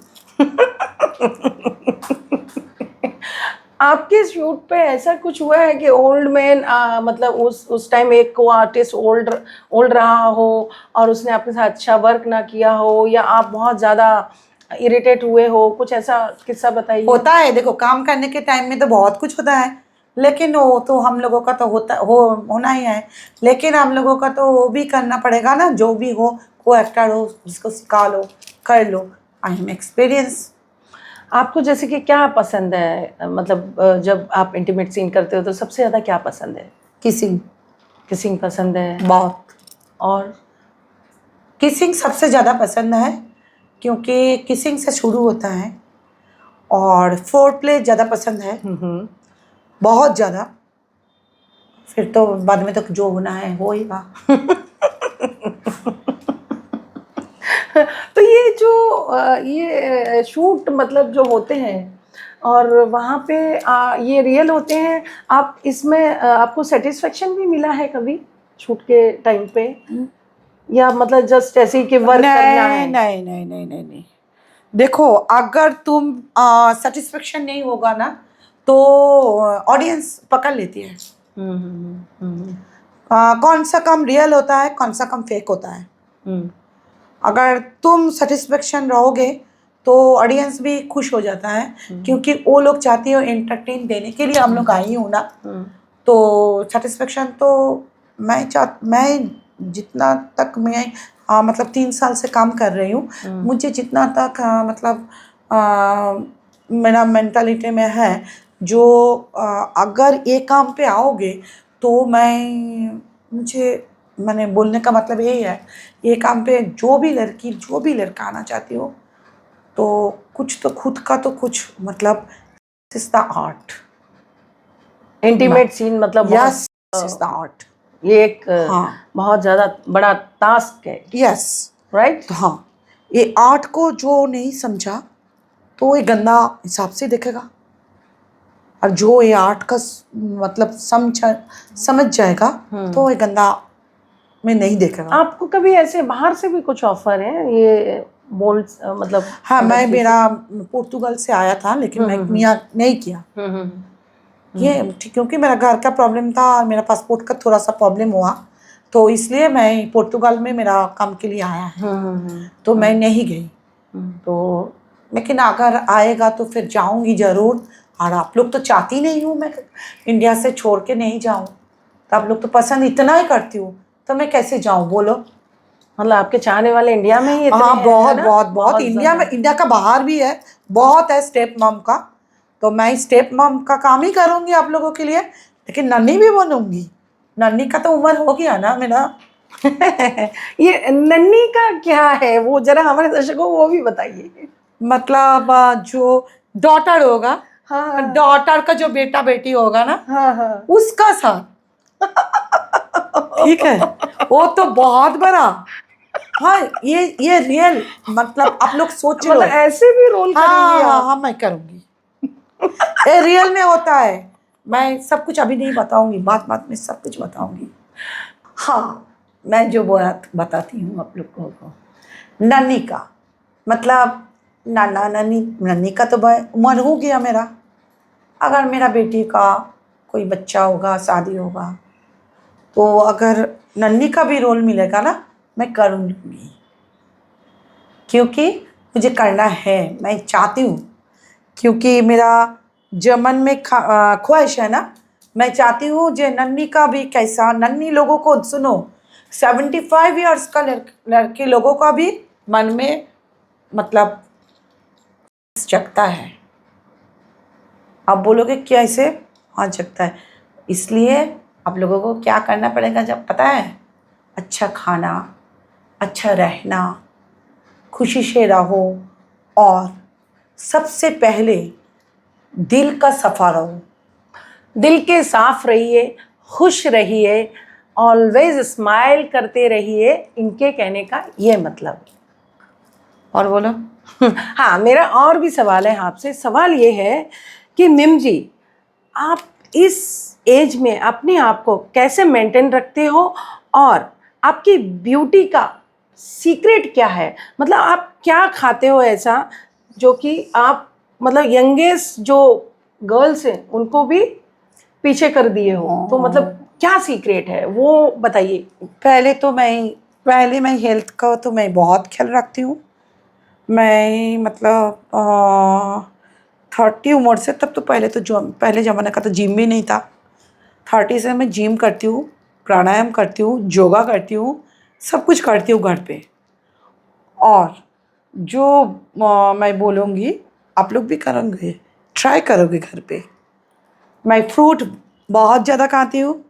आपके शूट पे ऐसा कुछ हुआ है कि ओल्ड मैन मतलब उस टाइम एक को आर्टिस्ट ओल्ड ओल्ड रहा हो और उसने आपके साथ अच्छा वर्क ना किया हो, या आप बहुत ज़्यादा इरिटेट हुए हो, कुछ ऐसा किस्सा बताइए। होता है, देखो काम करने के टाइम में तो बहुत कुछ होता है, लेकिन वो तो हम लोगों का तो होना ही है। लेकिन हम लोगों का तो वो भी करना पड़ेगा ना, जो भी हो, को एक्टर हो जिसको सिखा लो, कर लो। I am experience. आपको जैसे कि क्या पसंद है, मतलब जब आप इंटीमेट सीन करते हो तो सबसे ज़्यादा क्या पसंद है? किसिंग। किसिंग पसंद है? बहुत। और किसिंग सबसे ज़्यादा पसंद है, क्योंकि किसिंग से शुरू होता है। और फोर प्ले ज़्यादा पसंद है, बहुत ज़्यादा। फिर तो बाद में तो जो होना है हो ही गा। तो ये जो ये शूट मतलब जो होते हैं और वहाँ पे ये रियल होते हैं, आप इसमें आपको सेटिस्फेक्शन भी मिला है कभी शूट के टाइम पे, या मतलब जस्ट ऐसे ही कि वर्क करना है? नहीं नहीं नहीं नहीं नहीं। देखो, अगर तुम सेटिस्फेक्शन नहीं होगा ना, तो ऑडियंस पकड़ लेती है। कौन सा काम रियल होता है, कौन सा काम फेक होता है। अगर तुम सेटिस्फेक्शन रहोगे तो ऑडियंस भी खुश हो जाता है, क्योंकि वो लोग चाहती हो एंटरटेन देने के लिए हम लोग आई हूँ ना। तो सेटिस्फेक्शन तो मैं जितना तक मैं मतलब 3 साल से काम कर रही हूँ, मुझे जितना तक मतलब मेरा मेंटालिटी में है, जो अगर ये काम पे आओगे तो मुझे मैंने बोलने का मतलब यही है, ये काम पे जो भी लड़की जो भी लड़का आना चाहती हो, तो कुछ तो खुद का तो कुछ मतलब is the art. Intimate scene मतलब यस, इज द आर्ट। ये एक हाँ, बहुत ज़्यादा बड़ा टास्क है, यस, राइट? तो हाँ, ये आर्ट को जो नहीं समझा तो ये गंदा हिसाब से देखेगा, और जो ये आर्ट का मतलब समझ जाएगा तो ये गंदा में नहीं देखेगा। आपको कभी ऐसे बाहर से भी कुछ ऑफर है ये बोल्ड मतलब? हाँ, मैं मेरा पुर्तगाल से आया था, लेकिन मैं यहाँ नहीं किया। ये क्योंकि मेरा घर का प्रॉब्लम था और मेरा पासपोर्ट का थोड़ा सा प्रॉब्लम हुआ, तो इसलिए मैं पुर्तगाल में मेरा काम के लिए आया है। तो मैं नहीं गई। तो लेकिन अगर आएगा तो फिर जाऊंगी ज़रूर। और आप लोग तो चाहती नहीं हूँ मैं इंडिया से छोड़ के नहीं जाऊँ, तो आप लोग तो पसंद इतना ही करती हूँ, तो मैं कैसे जाऊँ बोलो। मतलब आपके चाहने वाले इंडिया में ही इतने हाँ, हैं, बहुत है ना? बहुत बहुत इंडिया में, इंडिया का बाहर भी है, बहुत है स्टेप मॉम का। तो मैं स्टेप मॉम का काम ही करूँगी आप लोगों के लिए, लेकिन नन्ही भी बनूंगी। नन्ही का तो उम्र हो गया ना मेरा। ये नन्ही का क्या है, वो जरा हमारे दर्शकों को वो भी बताइए। मतलब जो डॉटर होगा, हाँ डॉटर का जो बेटा बेटी होगा ना, हाँ हाँ उसका साथ। ठीक है, वो तो बहुत बड़ा। हाँ, ये रियल, मतलब आप लोग सोच लो। मतलब ऐसे भी रोल करेंगी हाँ आप? हाँ, मैं करूंगी। ये रियल में होता है। मैं सब कुछ अभी नहीं बताऊंगी, बात बात में सब कुछ बताऊंगी। हाँ, मैं जो बात बताती हूँ आप लोगों को, नन्ही का मतलब, नाना नन्ही, नन्ही का तो उम्र हो गया मेरा। अगर मेरा बेटी का कोई बच्चा होगा, शादी होगा, तो अगर नन्ही का भी रोल मिलेगा ना, मैं करूँगी, क्योंकि मुझे करना है, मैं चाहती हूँ। क्योंकि मेरा जो मन में ख्वाहिश है ना, मैं चाहती हूँ जो नन्ही का भी कैसा, नन्ही लोगों को सुनो, 75 ईयर्स का लड़के लोगों का भी मन में मतलब जगता है। आप बोलोगे कैसे? हाँ, जगता है। इसलिए आप लोगों को क्या करना पड़ेगा जब पता है? अच्छा खाना, अच्छा रहना, खुशी से रहो, और सबसे पहले दिल का सफा रहो। दिल के साफ रहिए, खुश रहिए, ऑलवेज स्माइल करते रहिए, इनके कहने का ये मतलब। और बोलो। हाँ, मेरा और भी सवाल है आपसे। सवाल ये है कि मिम जी, आप इस एज में अपने आप को कैसे मेंटेन रखते हो, और आपकी ब्यूटी का सीक्रेट क्या है? मतलब आप क्या खाते हो ऐसा जो कि आप मतलब यंगेस्ट जो गर्ल्स हैं उनको भी पीछे कर दिए हो? तो मतलब क्या सीक्रेट है वो बताइए। पहले मैं हेल्थ का तो मैं बहुत ख्याल रखती हूँ। मैं मतलब 30 उम्र से, तब तो पहले तो जो पहले ज़माने का तो जिम भी नहीं था। 30 से मैं जिम करती हूँ, प्राणायाम करती हूँ, योगा करती हूँ, सब कुछ करती हूँ घर पे। और जो मैं बोलूँगी, आप लोग भी करेंगे, ट्राई करोगे घर पे। मैं फ्रूट बहुत ज़्यादा खाती हूँ,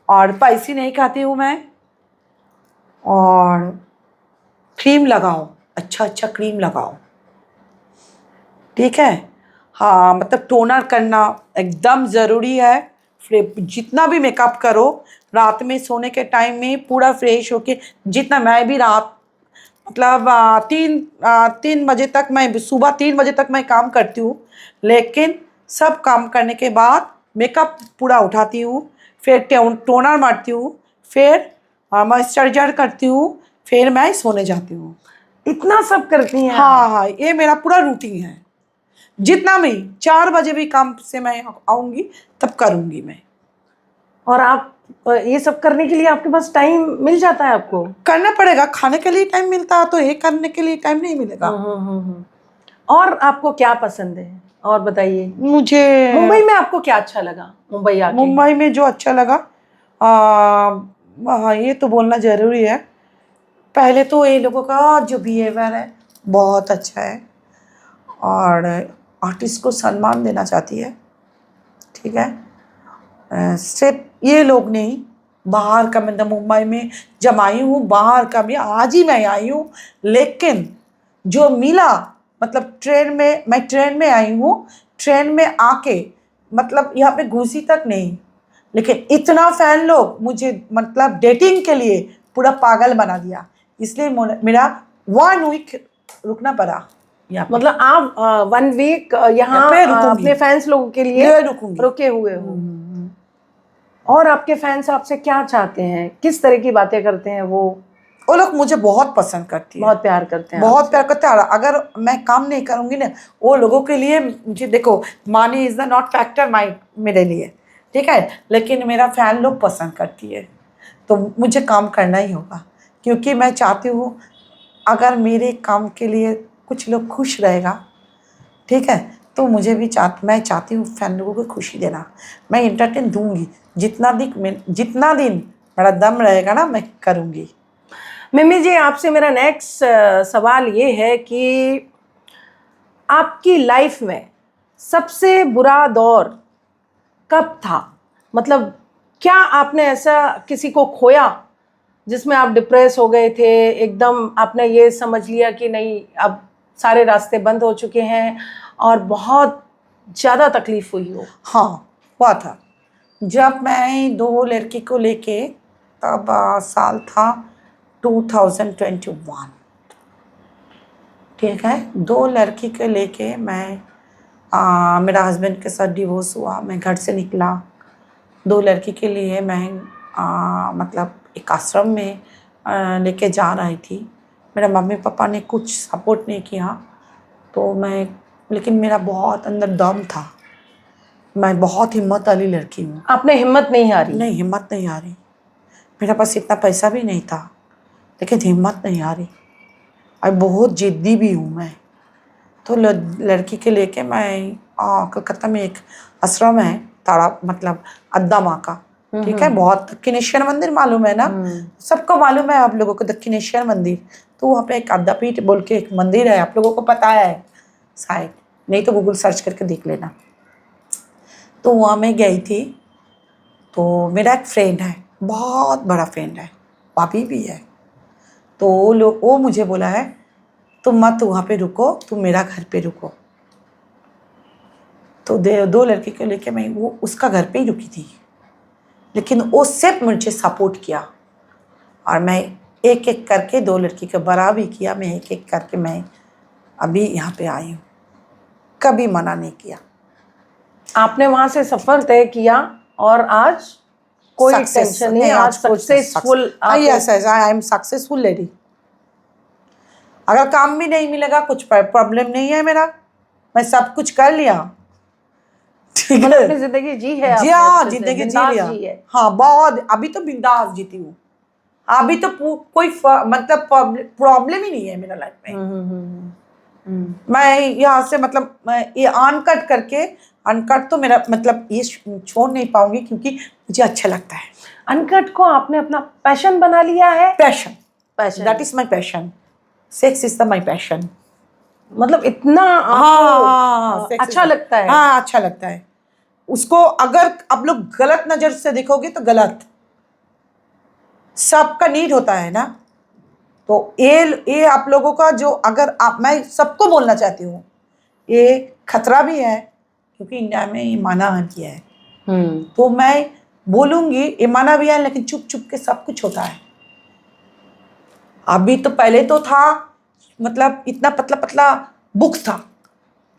और स्पाइसी नहीं खाती हूँ मैं। और क्रीम लगाओ, अच्छा अच्छा क्रीम लगाओ, ठीक है। हाँ, मतलब टोनर करना एकदम ज़रूरी है। जितना भी मेकअप करो, रात में सोने के टाइम में पूरा फ्रेश होके, जितना मैं भी रात मतलब 3 बजे तक, मैं सुबह 3 बजे तक मैं काम करती हूँ। लेकिन सब काम करने के बाद मेकअप पूरा उठाती हूँ, फिर टोनर मारती हूँ, फिर मॉइस्चराइजर करती हूँ, फिर मैं सोने जाती हूँ। इतना सब करती हैं आप? हाँ हाँ, ये मेरा पूरा रूटीन है। जितना मैं 4 बजे भी काम से मैं आऊँगी, तब करूँगी मैं। और आप ये सब करने के लिए आपके पास टाइम मिल जाता है आपको? करना पड़ेगा, खाने के लिए टाइम मिलता है तो ये करने के लिए टाइम नहीं मिलेगा। और आपको क्या पसंद है और बताइए। मुझे मुंबई में आपको क्या अच्छा लगा मुंबई आके? मुंबई में जो अच्छा लगा, हाँ, ये तो बोलना ज़रूरी है। पहले तो ये लोगों का जो बिहेवियर है बहुत अच्छा है, और आर्टिस्ट को सम्मान देना चाहती है, ठीक है। सिर्फ ये लोग नहीं, बाहर का, मतलब मुंबई में जब आई हूँ, बाहर का भी आज ही मैं आई हूँ, लेकिन जो मिला, मतलब मैं ट्रेन में आई हूँ, ट्रेन में आके मतलब यहाँ पे घुसी तक नहीं, लेकिन इतना फैन लोग मुझे मतलब डेटिंग के लिए पूरा पागल बना दिया। इसलिए मेरा 1 वीक रुकना पड़ा यहाँ पे। मतलब आप 1 वीक यहाँ पे रुकूंगी, अपने फैंस लोगों के लिए ये रुकूंगी। रुके हुए हो। और आपके फैंस आपसे क्या चाहते हैं? किस तरह की बातें करते हैं वो लोग मुझे बहुत पसंद करती है, बहुत प्यार करते हैं बहुत आपसे? प्यार करते हैं। और अगर मैं काम नहीं करूँगी ना, वो लोगों के लिए, मुझे देखो, money is the not factor मेरे लिए, ठीक है, लेकिन मेरा फैन लोग पसंद करती है, तो मुझे काम करना ही होगा। क्योंकि मैं चाहती हूँ, अगर मेरे काम के लिए कुछ लोग खुश रहेगा, ठीक है, तो मुझे भी मैं चाहती हूँ फैन लोगों को खुशी देना। मैं इंटरटेन दूंगी, जितना दिन मेरा दम रहेगा ना, मैं करूँगी। मिमी जी, आपसे मेरा नेक्स्ट सवाल ये है कि आपकी लाइफ में सबसे बुरा दौर कब था? मतलब क्या आपने ऐसा किसी को खोया जिसमें आप डिप्रेस हो गए थे, एकदम आपने ये समझ लिया कि नहीं अब सारे रास्ते बंद हो चुके हैं, और बहुत ज़्यादा तकलीफ हुई हो? हाँ, हुआ था। जब मैं 2 लड़की को लेके, तब साल था 2021, ठीक है? 2 लड़की को लेके मैं मेरा हस्बैंड के साथ डिवोर्स हुआ, मैं घर से निकला। 2 लड़की के लिए मैं मतलब एक आश्रम में लेके जा रही थी। मेरा मम्मी-पापा ने कुछ सपोर्ट नहीं किया, तो लेकिन मेरा बहुत अंदर दम था। मैं बहुत हिम्मत वाली लड़की हूँ। आपने हिम्मत नहीं हारी? नहीं, हिम्मत नहीं आ रही। मेरे पास इतना पैसा भी नहीं था, लेकिन हिम्मत नहीं आ रही और बहुत ज़िद्दी भी हूँ मैं। तो लड़की के लेके मैं कलकत्ता में एक आश्रम है, तारा मतलब अद्दा माँ का, ठीक है? बहुत दक्षिणेश्वर मंदिर मालूम है ना? सबको मालूम है आप लोगों को दक्षिणेश्वर मंदिर। तो वहाँ पे एक अद्दापीठ बोल के एक मंदिर है, आप लोगों को पता है शायद, नहीं तो गूगल सर्च करके देख लेना। तो वहाँ मैं गई थी। तो मेरा एक फ्रेंड है, बहुत बड़ा फ्रेंड है, भाभी भी है। तो वो मुझे बोला है, तुम मत वहाँ पे रुको, तुम मेरा घर पे रुको। तो 2 लड़की को लेके मैं वो उसका घर पे ही रुकी थी, लेकिन वो सिर्फ मुझे सपोर्ट किया और मैं एक एक करके 2 लड़की को बड़ा भी किया। मैं एक एक करके मैं अभी यहाँ पे आई हूँ, कभी मना नहीं किया। आपने वहाँ से सफ़र तय किया और आज कोई टेंशन नहीं, आज successful. Yes yes, I am successful lady. अगर काम भी नहीं मिलेगा, कुछ प्रॉब्लम नहीं है मेरा, मैं सब कुछ कर लिया, ठीक है? अपनी जिंदगी जी है जी आपने, हाँ, अच्छे से, जिंदगी जी बिंदास लिया। जी है। हाँ, बहुत। अभी तो बिंदास जीती हूँ। अभी तो कोई मतलब प्रॉब्लम ही नहीं है मेरा लाइफ में। मैं यहाँ से मतलब मैं ये अनकट तो मेरा मतलब ये छोड़ नहीं पाऊंगी, क्योंकि मुझे अच्छा लगता है। अनकट को आपने अपना पैशन बना लिया है? Passion, passion, that is my passion. Sex is the my passion. मतलब इतना आपको अच्छा लगता है? हाँ, अच्छा लगता है। उसको अगर आप लोग गलत नजर से देखोगे तो गलत, सबका नीड होता है ना। तो ये आप लोगों का जो, अगर आप, मैं सबको बोलना चाहती हूँ, ये खतरा भी है, क्योंकि इंडिया में ये माना किया है। तो मैं बोलूँगी ये माना भी है, लेकिन चुप चुप के सब कुछ होता है। अभी तो पहले तो था, मतलब इतना पतला पतला बुक था,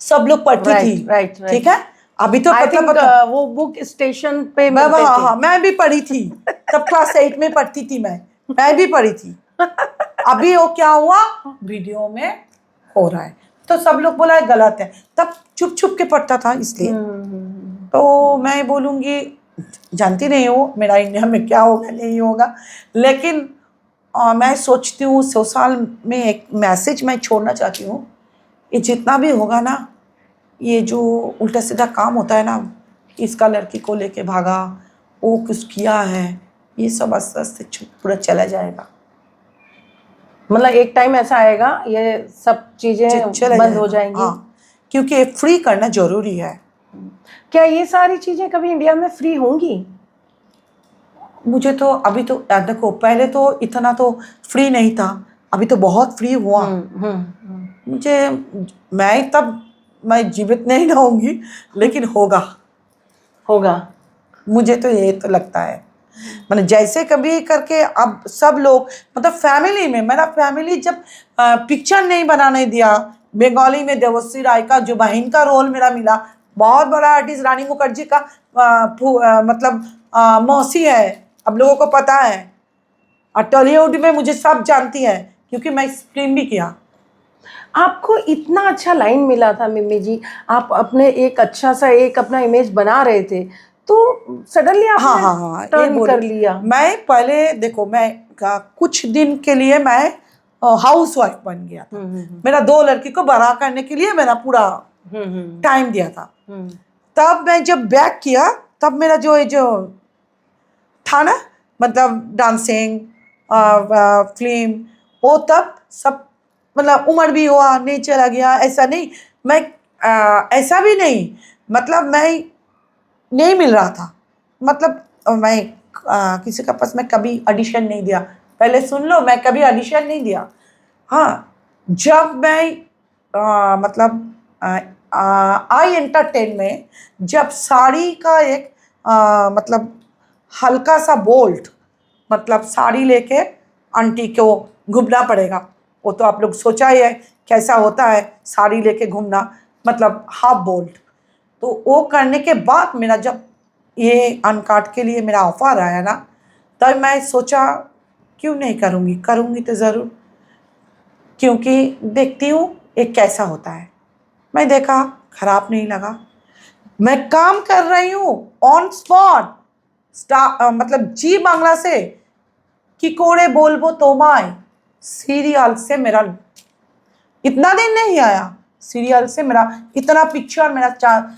सब लोग पढ़ती थी, राइट। ठीक है? अभी तो I पतला think, पतला वो बुक स्टेशन पे मिलते थे। हाँ, मैं भी पढ़ी थी, तब क्लास 8 में पढ़ती थी मैं भी पढ़ी थी। अभी वो क्या हुआ, वीडियो में हो रहा है, तो सब लोग बोला है गलत है, तब चुप चुप के पढ़ता था इसलिए। तो मैं बोलूँगी, जानती नहीं हूँ मेरा इंडिया में क्या होगा नहीं होगा, लेकिन मैं सोचती हूँ 100 साल में एक मैसेज मैं छोड़ना चाहती हूँ। ये जितना भी होगा ना, ये जो उल्टा सीधा काम होता है ना, इसका लड़की को लेके भागा, वो कुछ किया है, ये सब आस्ते आस्ते पूरा चला जाएगा। मतलब एक टाइम ऐसा आएगा ये सब चीजें बंद हो जाएंगी। हाँ, क्योंकि फ्री करना जरूरी है। क्या ये सारी चीजें कभी इंडिया में फ्री होंगी? मुझे तो अभी तो देखो, पहले तो इतना तो फ्री नहीं था, अभी तो बहुत फ्री हुआ। मुझे, मैं जीवित नहीं रहूंगी, लेकिन होगा। मुझे तो ये तो लगता है, मतलब जैसे कभी करके अब सब लोग, मतलब फैमिली में, मेरा फैमिली जब पिक्चर नहीं बनाने दिया, बंगाली में देवश्री राय का जो बहन का रोल मेरा मिला, बहुत बड़ा आर्टिस्ट रानी मुखर्जी का मतलब मौसी है, अब लोगों को पता है, और टॉलीवुड में मुझे सब जानती है, क्योंकि मैं फिल्म भी किया। आपको इतना अच्छा लाइन मिला था मिमी जी, आप अपने एक अच्छा सा एक अपना इमेज बना रहे थे, तो सडनली आपने हाँ, टर्न कर लिया। मैं पहले देखो, मैं कुछ दिन के लिए मैं हाउस वाइफ बन गया था। मेरा 2 लड़की को बड़ा करने के लिए मेरा पूरा टाइम दिया था। तब मैं जब बैक किया, तब मेरा जो था ना, मतलब डांसिंग, फिल्म, वो तब सब, मतलब उम्र भी हुआ, नहीं चला गया, ऐसा नहीं। मैं ऐसा भी नहीं, मतलब मैं नहीं मिल रहा था, मतलब मैं किसी का पास मैं कभी ऑडिशन नहीं दिया। पहले सुन लो, मैं कभी ऑडिशन नहीं दिया। हाँ, जब मैं मतलब आई एंटरटेन में जब साड़ी का एक मतलब हल्का सा बोल्ट, मतलब साड़ी लेके आंटी को घूमना पड़ेगा। वो तो आप लोग सोचा ही है कैसा होता है साड़ी लेके घूमना, मतलब हाफ बोल्ट। तो वो करने के बाद मेरा जब ये अनकाट के लिए मेरा ऑफर आया ना, तब मैं सोचा क्यों नहीं करूँगी, करूँगी तो ज़रूर, क्योंकि देखती हूँ ये कैसा होता है। मैं देखा, खराब नहीं लगा। मैं काम कर रही हूँ ऑन स्पॉट, मतलब जी बांग्ला से कि कोड़े बोलबो तोमाय सीरियल से मेरा इतना दिन नहीं आया। सीरियल से मेरा इतना पिक्चर मेरा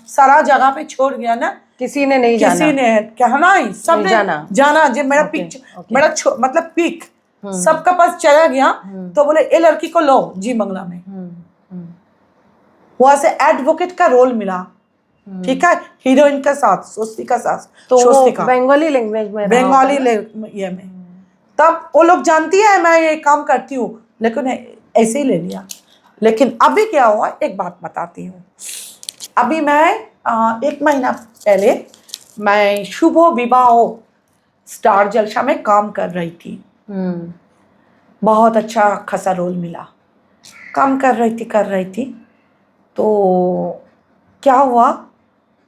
सारा जगह पे छोड़ गया ना, किसी ने नहीं जाना, किसी ने कहना ही, सबने जाना जो मेरा ओके, पिक्चर ओके। मेरा मतलब पिक सबका पास चला गया। तो बोले ये लड़की को लो जी मंगला में। वहां से एडवोकेट का रोल मिला, ठीक है, हीरोइन का साथ, स्वस्तिका साथ, तो स्वस्तिका बंगाली लैंग्वेज में रहा बंगाली होगा ना? ये में। तब वो लोग जानती है मैं ये काम करती हूँ, लेकिन ऐसे ही ले लिया। लेकिन अभी क्या हुआ एक बात बताती हूँ। अभी मैं 1 महीना पहले मैं शुभ विवाह स्टार जलसा में काम कर रही थी। बहुत अच्छा खासा रोल मिला, काम कर रही थी। तो क्या हुआ,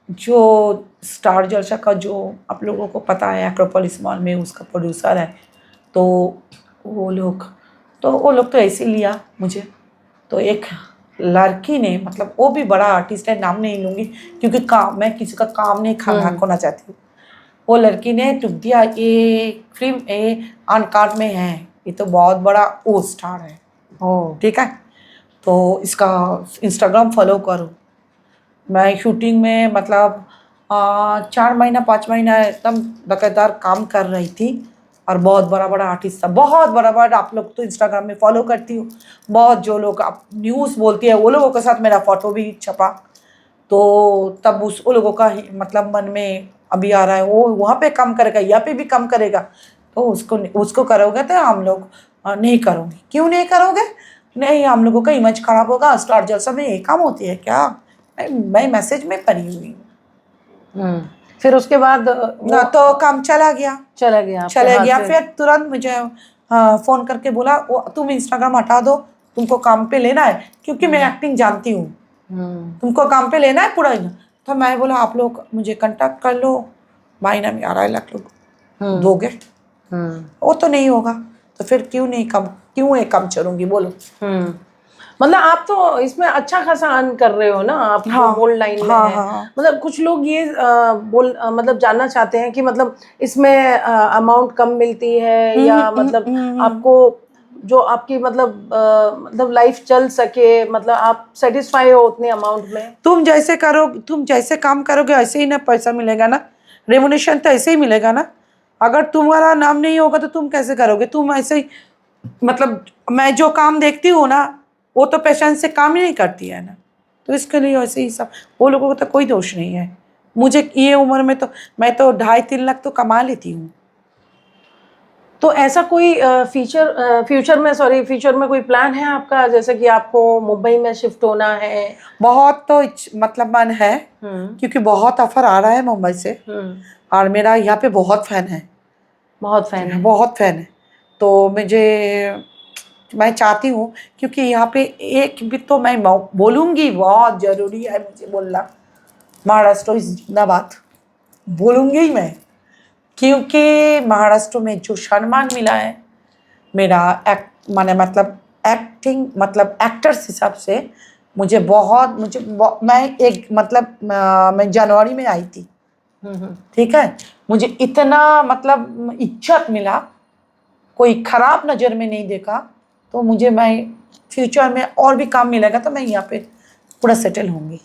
जो स्टार जलसा का जो आप लोगों को पता है एक्रोपोलिस मॉल में उसका प्रोड्यूसर है, तो वो लोग तो ऐसे लिया मुझे। तो एक लड़की ने, मतलब वो भी बड़ा आर्टिस्ट है, नाम नहीं लूँगी क्योंकि काम, मैं किसी का काम नहीं खाना खोना चाहती हूँ। वो लड़की ने टुक दिया, ये फिल्म ये अनकाट में है, ये तो बहुत बड़ा ओ स्टार है, ठीक है, तो इसका इंस्टाग्राम फॉलो करो। मैं शूटिंग में मतलब 4 महीना 5 महीना एकदम लगातार काम कर रही थी। और बहुत बड़ा बड़ा आर्टिस्ट था, बहुत बड़ा बड़ा, आप लोग तो इंस्टाग्राम में फॉलो करती हो, बहुत जो लोग आप न्यूज़ बोलती है वो लोगों के साथ मेरा फ़ोटो भी छपा। तो तब वो लोगों का मतलब मन में अभी आ रहा है वो वहाँ पे काम करेगा, यहाँ पे भी काम करेगा, तो उसको करोगे तो हम लोग नहीं करोगे। क्यों नहीं करोगे? नहीं, हम लोगों का इमेज खराब होगा, स्टार जलसा में ये काम होती है क्या? मैं मैसेज में पड़ी हुई हूँ। फिर उसके बाद ना तो काम चला गया फिर तुरंत मुझे फ़ोन करके बोला वो तुम इंस्टाग्राम हटा दो, तुमको काम पे लेना है, क्योंकि मैं एक्टिंग जानती हूँ, तुमको काम पे लेना है पूरा। तो मैं बोला आप लोग मुझे कांटेक्ट कर लो, महीना में 2.5 लाख लोग दोगे? वो तो नहीं होगा, तो फिर क्यों एक काम चलूँगी बोलो। मतलब आप तो इसमें अच्छा खासा अर्न कर रहे हो ना, आप हाँ, बोल्ड लाइन में हाँ, है। हाँ। मतलब कुछ लोग ये मतलब जानना चाहते हैं कि मतलब इसमें अमाउंट कम मिलती है या मतलब आपको जो आपकी मतलब लाइफ चल सके, मतलब आप सेटिस्फाई हो उतने अमाउंट में? तुम जैसे काम करोगे ऐसे ही ना पैसा मिलेगा ना, रेमुनेशन तो ऐसे ही मिलेगा ना। अगर तुम्हारा नाम नहीं होगा तो तुम कैसे करोगे? तुम ऐसे ही, मतलब मैं जो काम देखती हूँ ना, वो तो पेशेंट से काम ही नहीं करती है ना, तो इसके लिए वैसे ही सब, वो लोगों को तो कोई दोष नहीं है। मुझे ये उम्र में तो मैं तो 2.5-3 लाख तो कमा लेती हूँ। तो ऐसा कोई फ्यूचर में कोई प्लान है आपका, जैसे कि आपको मुंबई में शिफ्ट होना है? बहुत तो मतलब मन है, क्योंकि बहुत ऑफर आ रहा है मुंबई से, और मेरा यहाँ पे बहुत फैन है, बहुत फैन है। तो मैं चाहती हूँ, क्योंकि यहाँ पे एक भी तो मैं बोलूँगी, बहुत ज़रूरी है मुझे बोलना, महाराष्ट्र जिंदाबाद बोलूँगी ही मैं, क्योंकि महाराष्ट्र में जो सम्मान मिला है मेरा मतलब एक्टिंग, मतलब एक्टर्स हिसाब से मैं एक मतलब मैं जनवरी में आई थी, ठीक है, मुझे इतना मतलब इज्जत मिला, कोई खराब नज़र में नहीं देखा। तो मैं फ्यूचर में और भी काम मिलेगा तो मैं यहाँ पे पूरा सेटल होंगी,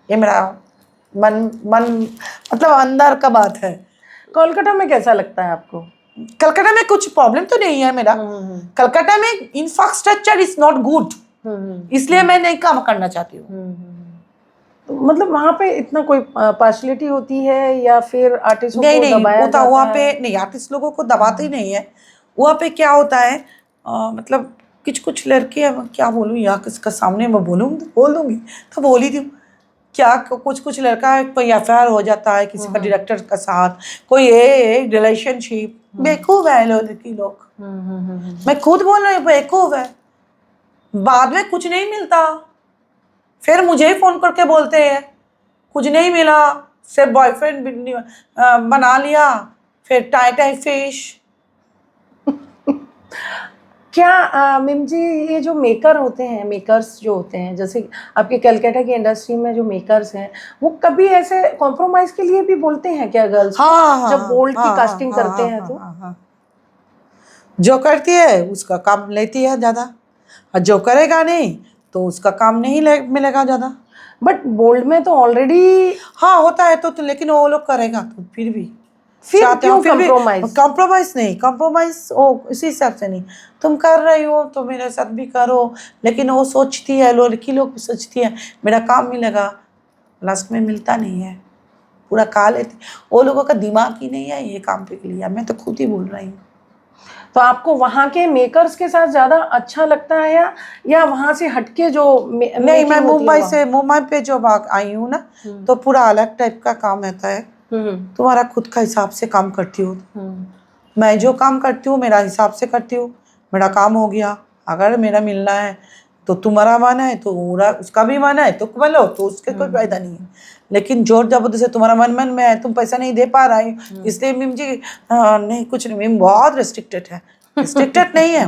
ये मेरा मन मतलब अंदर का बात है। कोलकाता में कैसा लगता है आपको? कलकत्ता में कुछ प्रॉब्लम तो नहीं है मेरा, कलकत्ता में इंफ्रास्ट्रक्चर इज नॉट गुड, इसलिए मैं नहीं काम करना चाहती हूँ। तो मतलब वहाँ पे इतना कोई पार्शलिटी होती है या फिर आर्टिस्टों को दबाया जाता है? वहाँ पे नहीं, आर्टिस्ट लोगों को दबाते ही नहीं है। वहाँ पे क्या होता है, मतलब कुछ लड़के, क्या बोलूँ यहाँ किसका सामने मैं बोल दूँगी तो बोल ही दूँ, क्या कुछ कुछ लड़का कोई अफेयर हो जाता है किसी का डायरेक्टर का साथ, कोई एक रिलेशनशिप। बेवकूफ है लड़की लोग। मैं खुद बोल रही हूँ बेवकूफ है। बाद में कुछ नहीं मिलता, फिर मुझे ही फोन करके बोलते हैं कुछ नहीं मिला, सिर्फ बॉयफ्रेंड बना लिया, फिर टाई टाई फिश। क्या मिम जी, ये जो मेकर होते हैं, मेकर्स जो होते हैं, जैसे आपके कलकत्ता की इंडस्ट्री में जो मेकर्स हैं, वो कभी ऐसे कॉम्प्रोमाइज के लिए भी बोलते हैं क्या गर्ल्स को, जब बोल्ड की कास्टिंग करते हैं तो? जो करती है उसका काम लेती है ज़्यादा, और जो करेगा नहीं तो उसका काम नहीं मिलेगा ज़्यादा। बट बोल्ड में तो ऑलरेडी हाँ होता है तो लेकिन वो लोग करेगा तो फिर चाहते क्यों हो, फिर भी compromise? कॉम्प्रोमाइज नहीं, कॉम्प्रोमाइज वो इसी हिसाब से नहीं। तुम कर रही हो तो मेरे साथ भी करो, लेकिन वो सोचती है, लड़की लोग भी सोचती है मेरा काम मिलेगा, लास्ट में मिलता नहीं है, पूरा खा लेते। वो लोगों का दिमाग ही नहीं है ये काम पे के लिए। मैं तो खुद ही बोल रही हूँ। तो आपको वहाँ के मेकर्स के साथ ज्यादा अच्छा लगता है या वहाँ से हटके जो नहीं, मैं मुंबई पे जब आई हूँ ना, तो पूरा अलग टाइप का काम रहता है। तुम्हारा खुद का हिसाब से काम करती हूँ। मैं जो काम करती हूँ मेरा हिसाब से करती हूँ, मेरा काम हो गया। अगर मेरा मिलना है तो तुम्हारा मन है तो उसका भी मन है तो बोलो, तो उसके कोई फायदा नहीं है। लेकिन जोर जबरदस्ती से तुम्हारा मन में है, तुम पैसा नहीं दे पा रहे इसलिए मिम जी नहीं, कुछ नहीं, मिम बहुत रिस्ट्रिक्टेड है। रिस्ट्रिक्टेड नहीं है।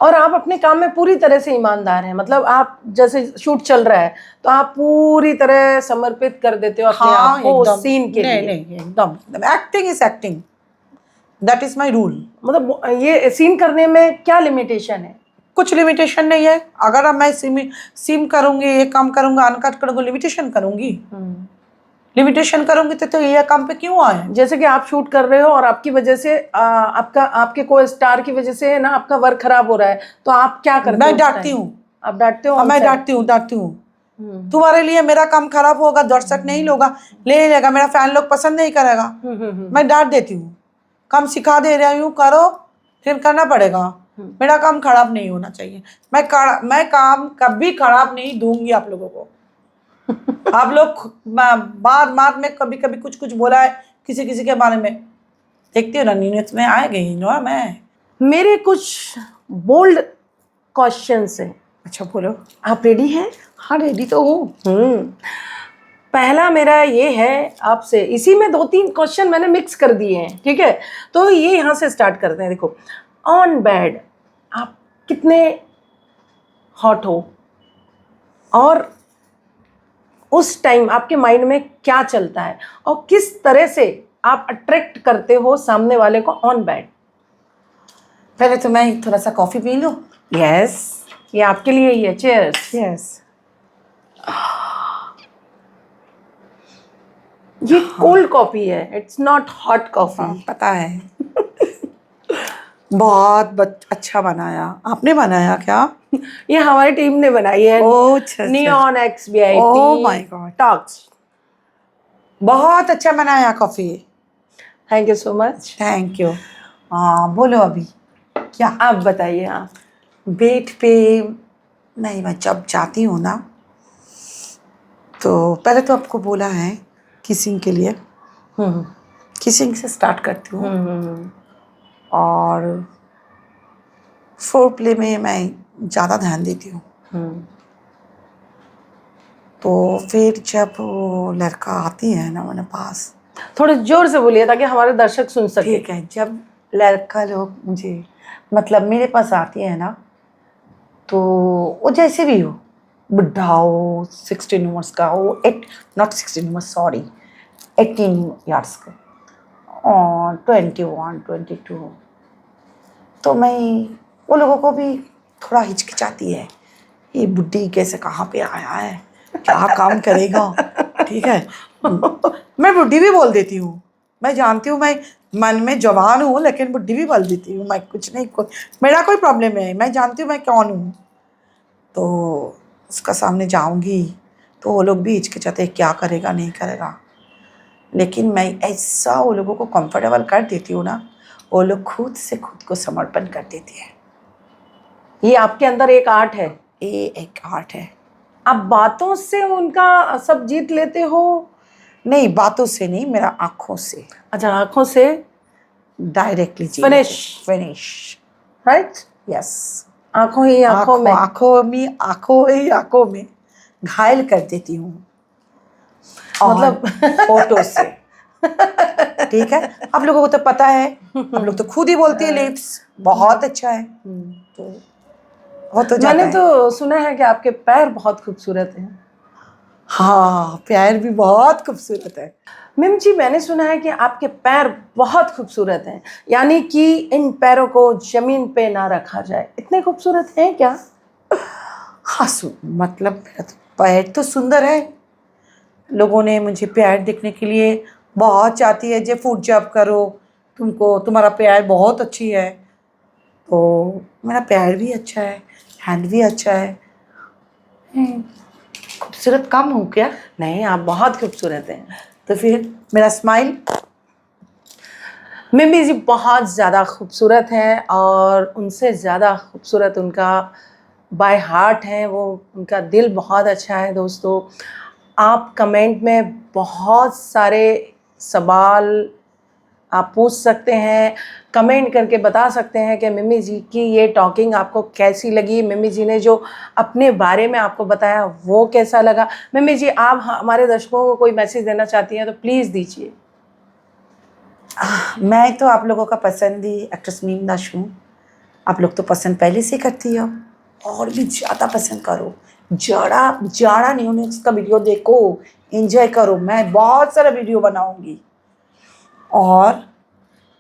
और आप अपने काम में पूरी तरह से ईमानदार हैं, मतलब आप जैसे शूट चल रहा है तो आप पूरी तरह समर्पित कर देते हो अपने आप को उस सीन के लिए? नहीं, एकदम acting is acting, that is my rule. मतलब ये सीन करने में क्या लिमिटेशन है? कुछ लिमिटेशन नहीं है। अगर अब मैं सिम करूंगी, ये काम करूंगा, अनकट करूंगी, लिमिटेशन करूंगी। लिमिटेशन करूंगी तो ये काम पे क्यों आए? जैसे कि आप शूट कर रहे हो और आपकी वजह से आपके को स्टार की वजह से ना आपका वर्क खराब हो रहा है, तो आप क्या करते हो? मैं डांटती हूँ। आप डांटते हो? मैं डांटती हूँ। तुम्हारे लिए मेरा काम खराब होगा, दर्शक नहीं लोगा ले लेगा, मेरा फैन लोग पसंद नहीं करेगा, मैं डांट देती हूँ। काम सिखा दे रही हूँ, करो, फिर करना पड़ेगा। मेरा काम खराब नहीं होना चाहिए। मैं काम कभी खराब नहीं दूंगी आप लोगों को। आप लोग बाद में कभी कभी कुछ बोला है किसी के बारे में, देखती हो ना न्यूज़ में आ गई ना। मैं मेरे कुछ बोल्ड क्वेश्चंस हैं। अच्छा बोलो। आप रेडी हैं? हाँ रेडी तो हूँ। पहला मेरा ये है आपसे, इसी में 2-3 क्वेश्चन मैंने मिक्स कर दिए हैं, ठीक है? तो ये यहाँ से स्टार्ट करते हैं। देखो, ऑन बेड आप कितने हॉट हो और उस टाइम आपके माइंड में क्या चलता है और किस तरह से आप अट्रैक्ट करते हो सामने वाले को ऑन बेड? पहले तो मैं थोड़ा सा कॉफी पी लूँ। यस, ये आपके लिए ही है। चीयर्स। यस। ये कोल्ड कॉफी है, इट्स नॉट हॉट कॉफी। पता है। बहुत अच्छा बनाया। आपने बनाया क्या? ये हमारी टीम ने बनाई है। Neon x VIP। Oh my God, talks. बहुत अच्छा बनाया coffee. Thank you so much. Thank you. हाँ बोलो अभी क्या? आप बताइए। आप बेड पे नहीं, मैं जब जाती हूँ ना तो पहले तो आपको बोला है किसिंग के लिए, किसिंग से स्टार्ट करती हूँ। और फोर प्ले में मैं ज़्यादा ध्यान देती हूँ। तो फिर जब वो लड़का आती है ना मेरे पास, थोड़े जोर से बोलिए ताकि हमारे दर्शक सुन सके। ठीक है। जब लड़का लोग मुझे मतलब मेरे पास आती है ना, तो वो जैसे भी हो, बुढ़ा हो, 16 ईयर्स का हो, 18 ईयर्स का और 21, 22, तो मैं वो लोगों को भी थोड़ा हिचकिचाती है, ये बुढ़ी कैसे कहाँ पे आया है, क्या काम करेगा। ठीक है, मैं बुढ़ी भी बोल देती हूँ। मैं जानती हूँ मैं मन में जवान हूँ, लेकिन बुढ़ी भी बोल देती हूँ। मैं कुछ नहीं, मेरा कोई प्रॉब्लम है, मैं जानती हूँ मैं कौन हूँ। तो उसका सामने जाऊँगी तो वो लोग भी हिचकिचाते क्या करेगा नहीं करेगा, लेकिन मैं ऐसा वो लोगों को कंफर्टेबल कर देती हूँ ना, वो लोग खुद से खुद को समर्पण कर देती है। ये आपके अंदर एक आर्ट है। ये एक आर्ट है। आप बातों से उनका सब जीत लेते हो? नहीं, बातों से नहीं, मेरा आँखों से अच्छा, आँखों से directly G Finish. Finish. Right? Yes, आँखों ही आँखों में। आँखों में घायल कर देती हूँ। मतलब फोटो से। ठीक है, आप लोगों को तो पता है, आप लोग तो खुद ही बोलती है लिप्स बहुत अच्छा है, तो हो तो जाता मैंने है। तो सुना है कि आपके पैर बहुत खूबसूरत हैं। हाँ, प्यार भी बहुत खूबसूरत है। मिम जी, मैंने सुना है कि आपके पैर बहुत खूबसूरत हैं, यानी कि इन पैरों को जमीन पे ना रखा जाए, इतने खूबसूरत हैं क्या? हाँ, मतलब मेरा तो पैर तो सुंदर है। लोगों ने मुझे पैर देखने के लिए बहुत चाहती है, जे फुट जॉब करो, तुमको तुम्हारा पैर बहुत अच्छी है। तो मेरा पैर भी अच्छा है, हैंड भी अच्छा है। खूबसूरत कम हूँ क्या? नहीं, आप बहुत खूबसूरत हैं। तो फिर मेरा स्माइल? मिमी जी बहुत ज़्यादा खूबसूरत हैं, और उनसे ज़्यादा खूबसूरत उनका बाय हार्ट है, वो उनका दिल बहुत अच्छा है। दोस्तों, आप कमेंट में बहुत सारे सवाल आप पूछ सकते हैं, कमेंट करके बता सकते हैं कि मिमी जी की ये टॉकिंग आपको कैसी लगी, मिमी जी ने जो अपने बारे में आपको बताया वो कैसा लगा। मिमी जी, आप हमारे दर्शकों को कोई मैसेज देना चाहती हैं तो प्लीज़ दीजिए। मैं तो आप लोगों का पसंदी एक्ट्रेस मीम दाश हूँ। आप लोग तो पसंद पहले से करती हो, और भी ज़्यादा पसंद करो। जाड़ा जाड़ा नहीं होने उसका वीडियो देखो, एंजॉय करो। मैं बहुत सारा वीडियो बनाऊंगी, और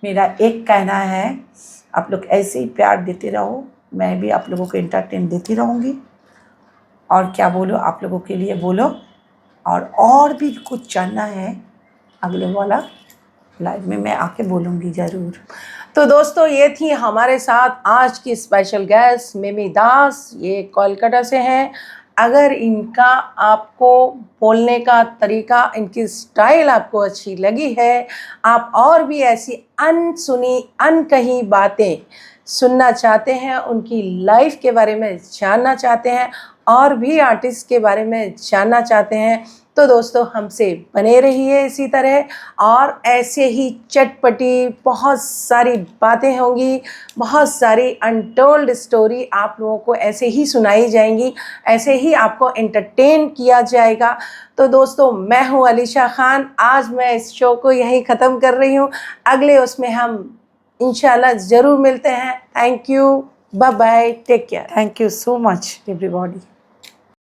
मेरा एक कहना है, आप लोग ऐसे ही प्यार देते रहो, मैं भी आप लोगों को एंटरटेन देती रहूँगी। और क्या बोलो, आप लोगों के लिए बोलो, और भी कुछ जानना है अगले वाला लाइव में मैं आके बोलूँगी ज़रूर। तो दोस्तों, ये थी हमारे साथ आज की स्पेशल गेस्ट मिमी दास, ये कोलकाता से हैं। अगर इनका आपको बोलने का तरीका, इनकी स्टाइल आपको अच्छी लगी है, आप और भी ऐसी अनसुनी अनकही बातें सुनना चाहते हैं, उनकी लाइफ के बारे में जानना चाहते हैं, और भी आर्टिस्ट के बारे में जानना चाहते हैं, तो दोस्तों हमसे बने रहिए इसी तरह, और ऐसे ही चटपटी बहुत सारी बातें होंगी, बहुत सारी अनटोल्ड स्टोरी आप लोगों को ऐसे ही सुनाई जाएंगी, ऐसे ही आपको एंटरटेन किया जाएगा। तो दोस्तों, मैं हूँ अलीशा खान, आज मैं इस शो को यहीं ख़त्म कर रही हूँ। अगले उसमें हम इंशाल्लाह ज़रूर मिलते हैं। Thank you, bye bye, take care. Thank you so much everybody.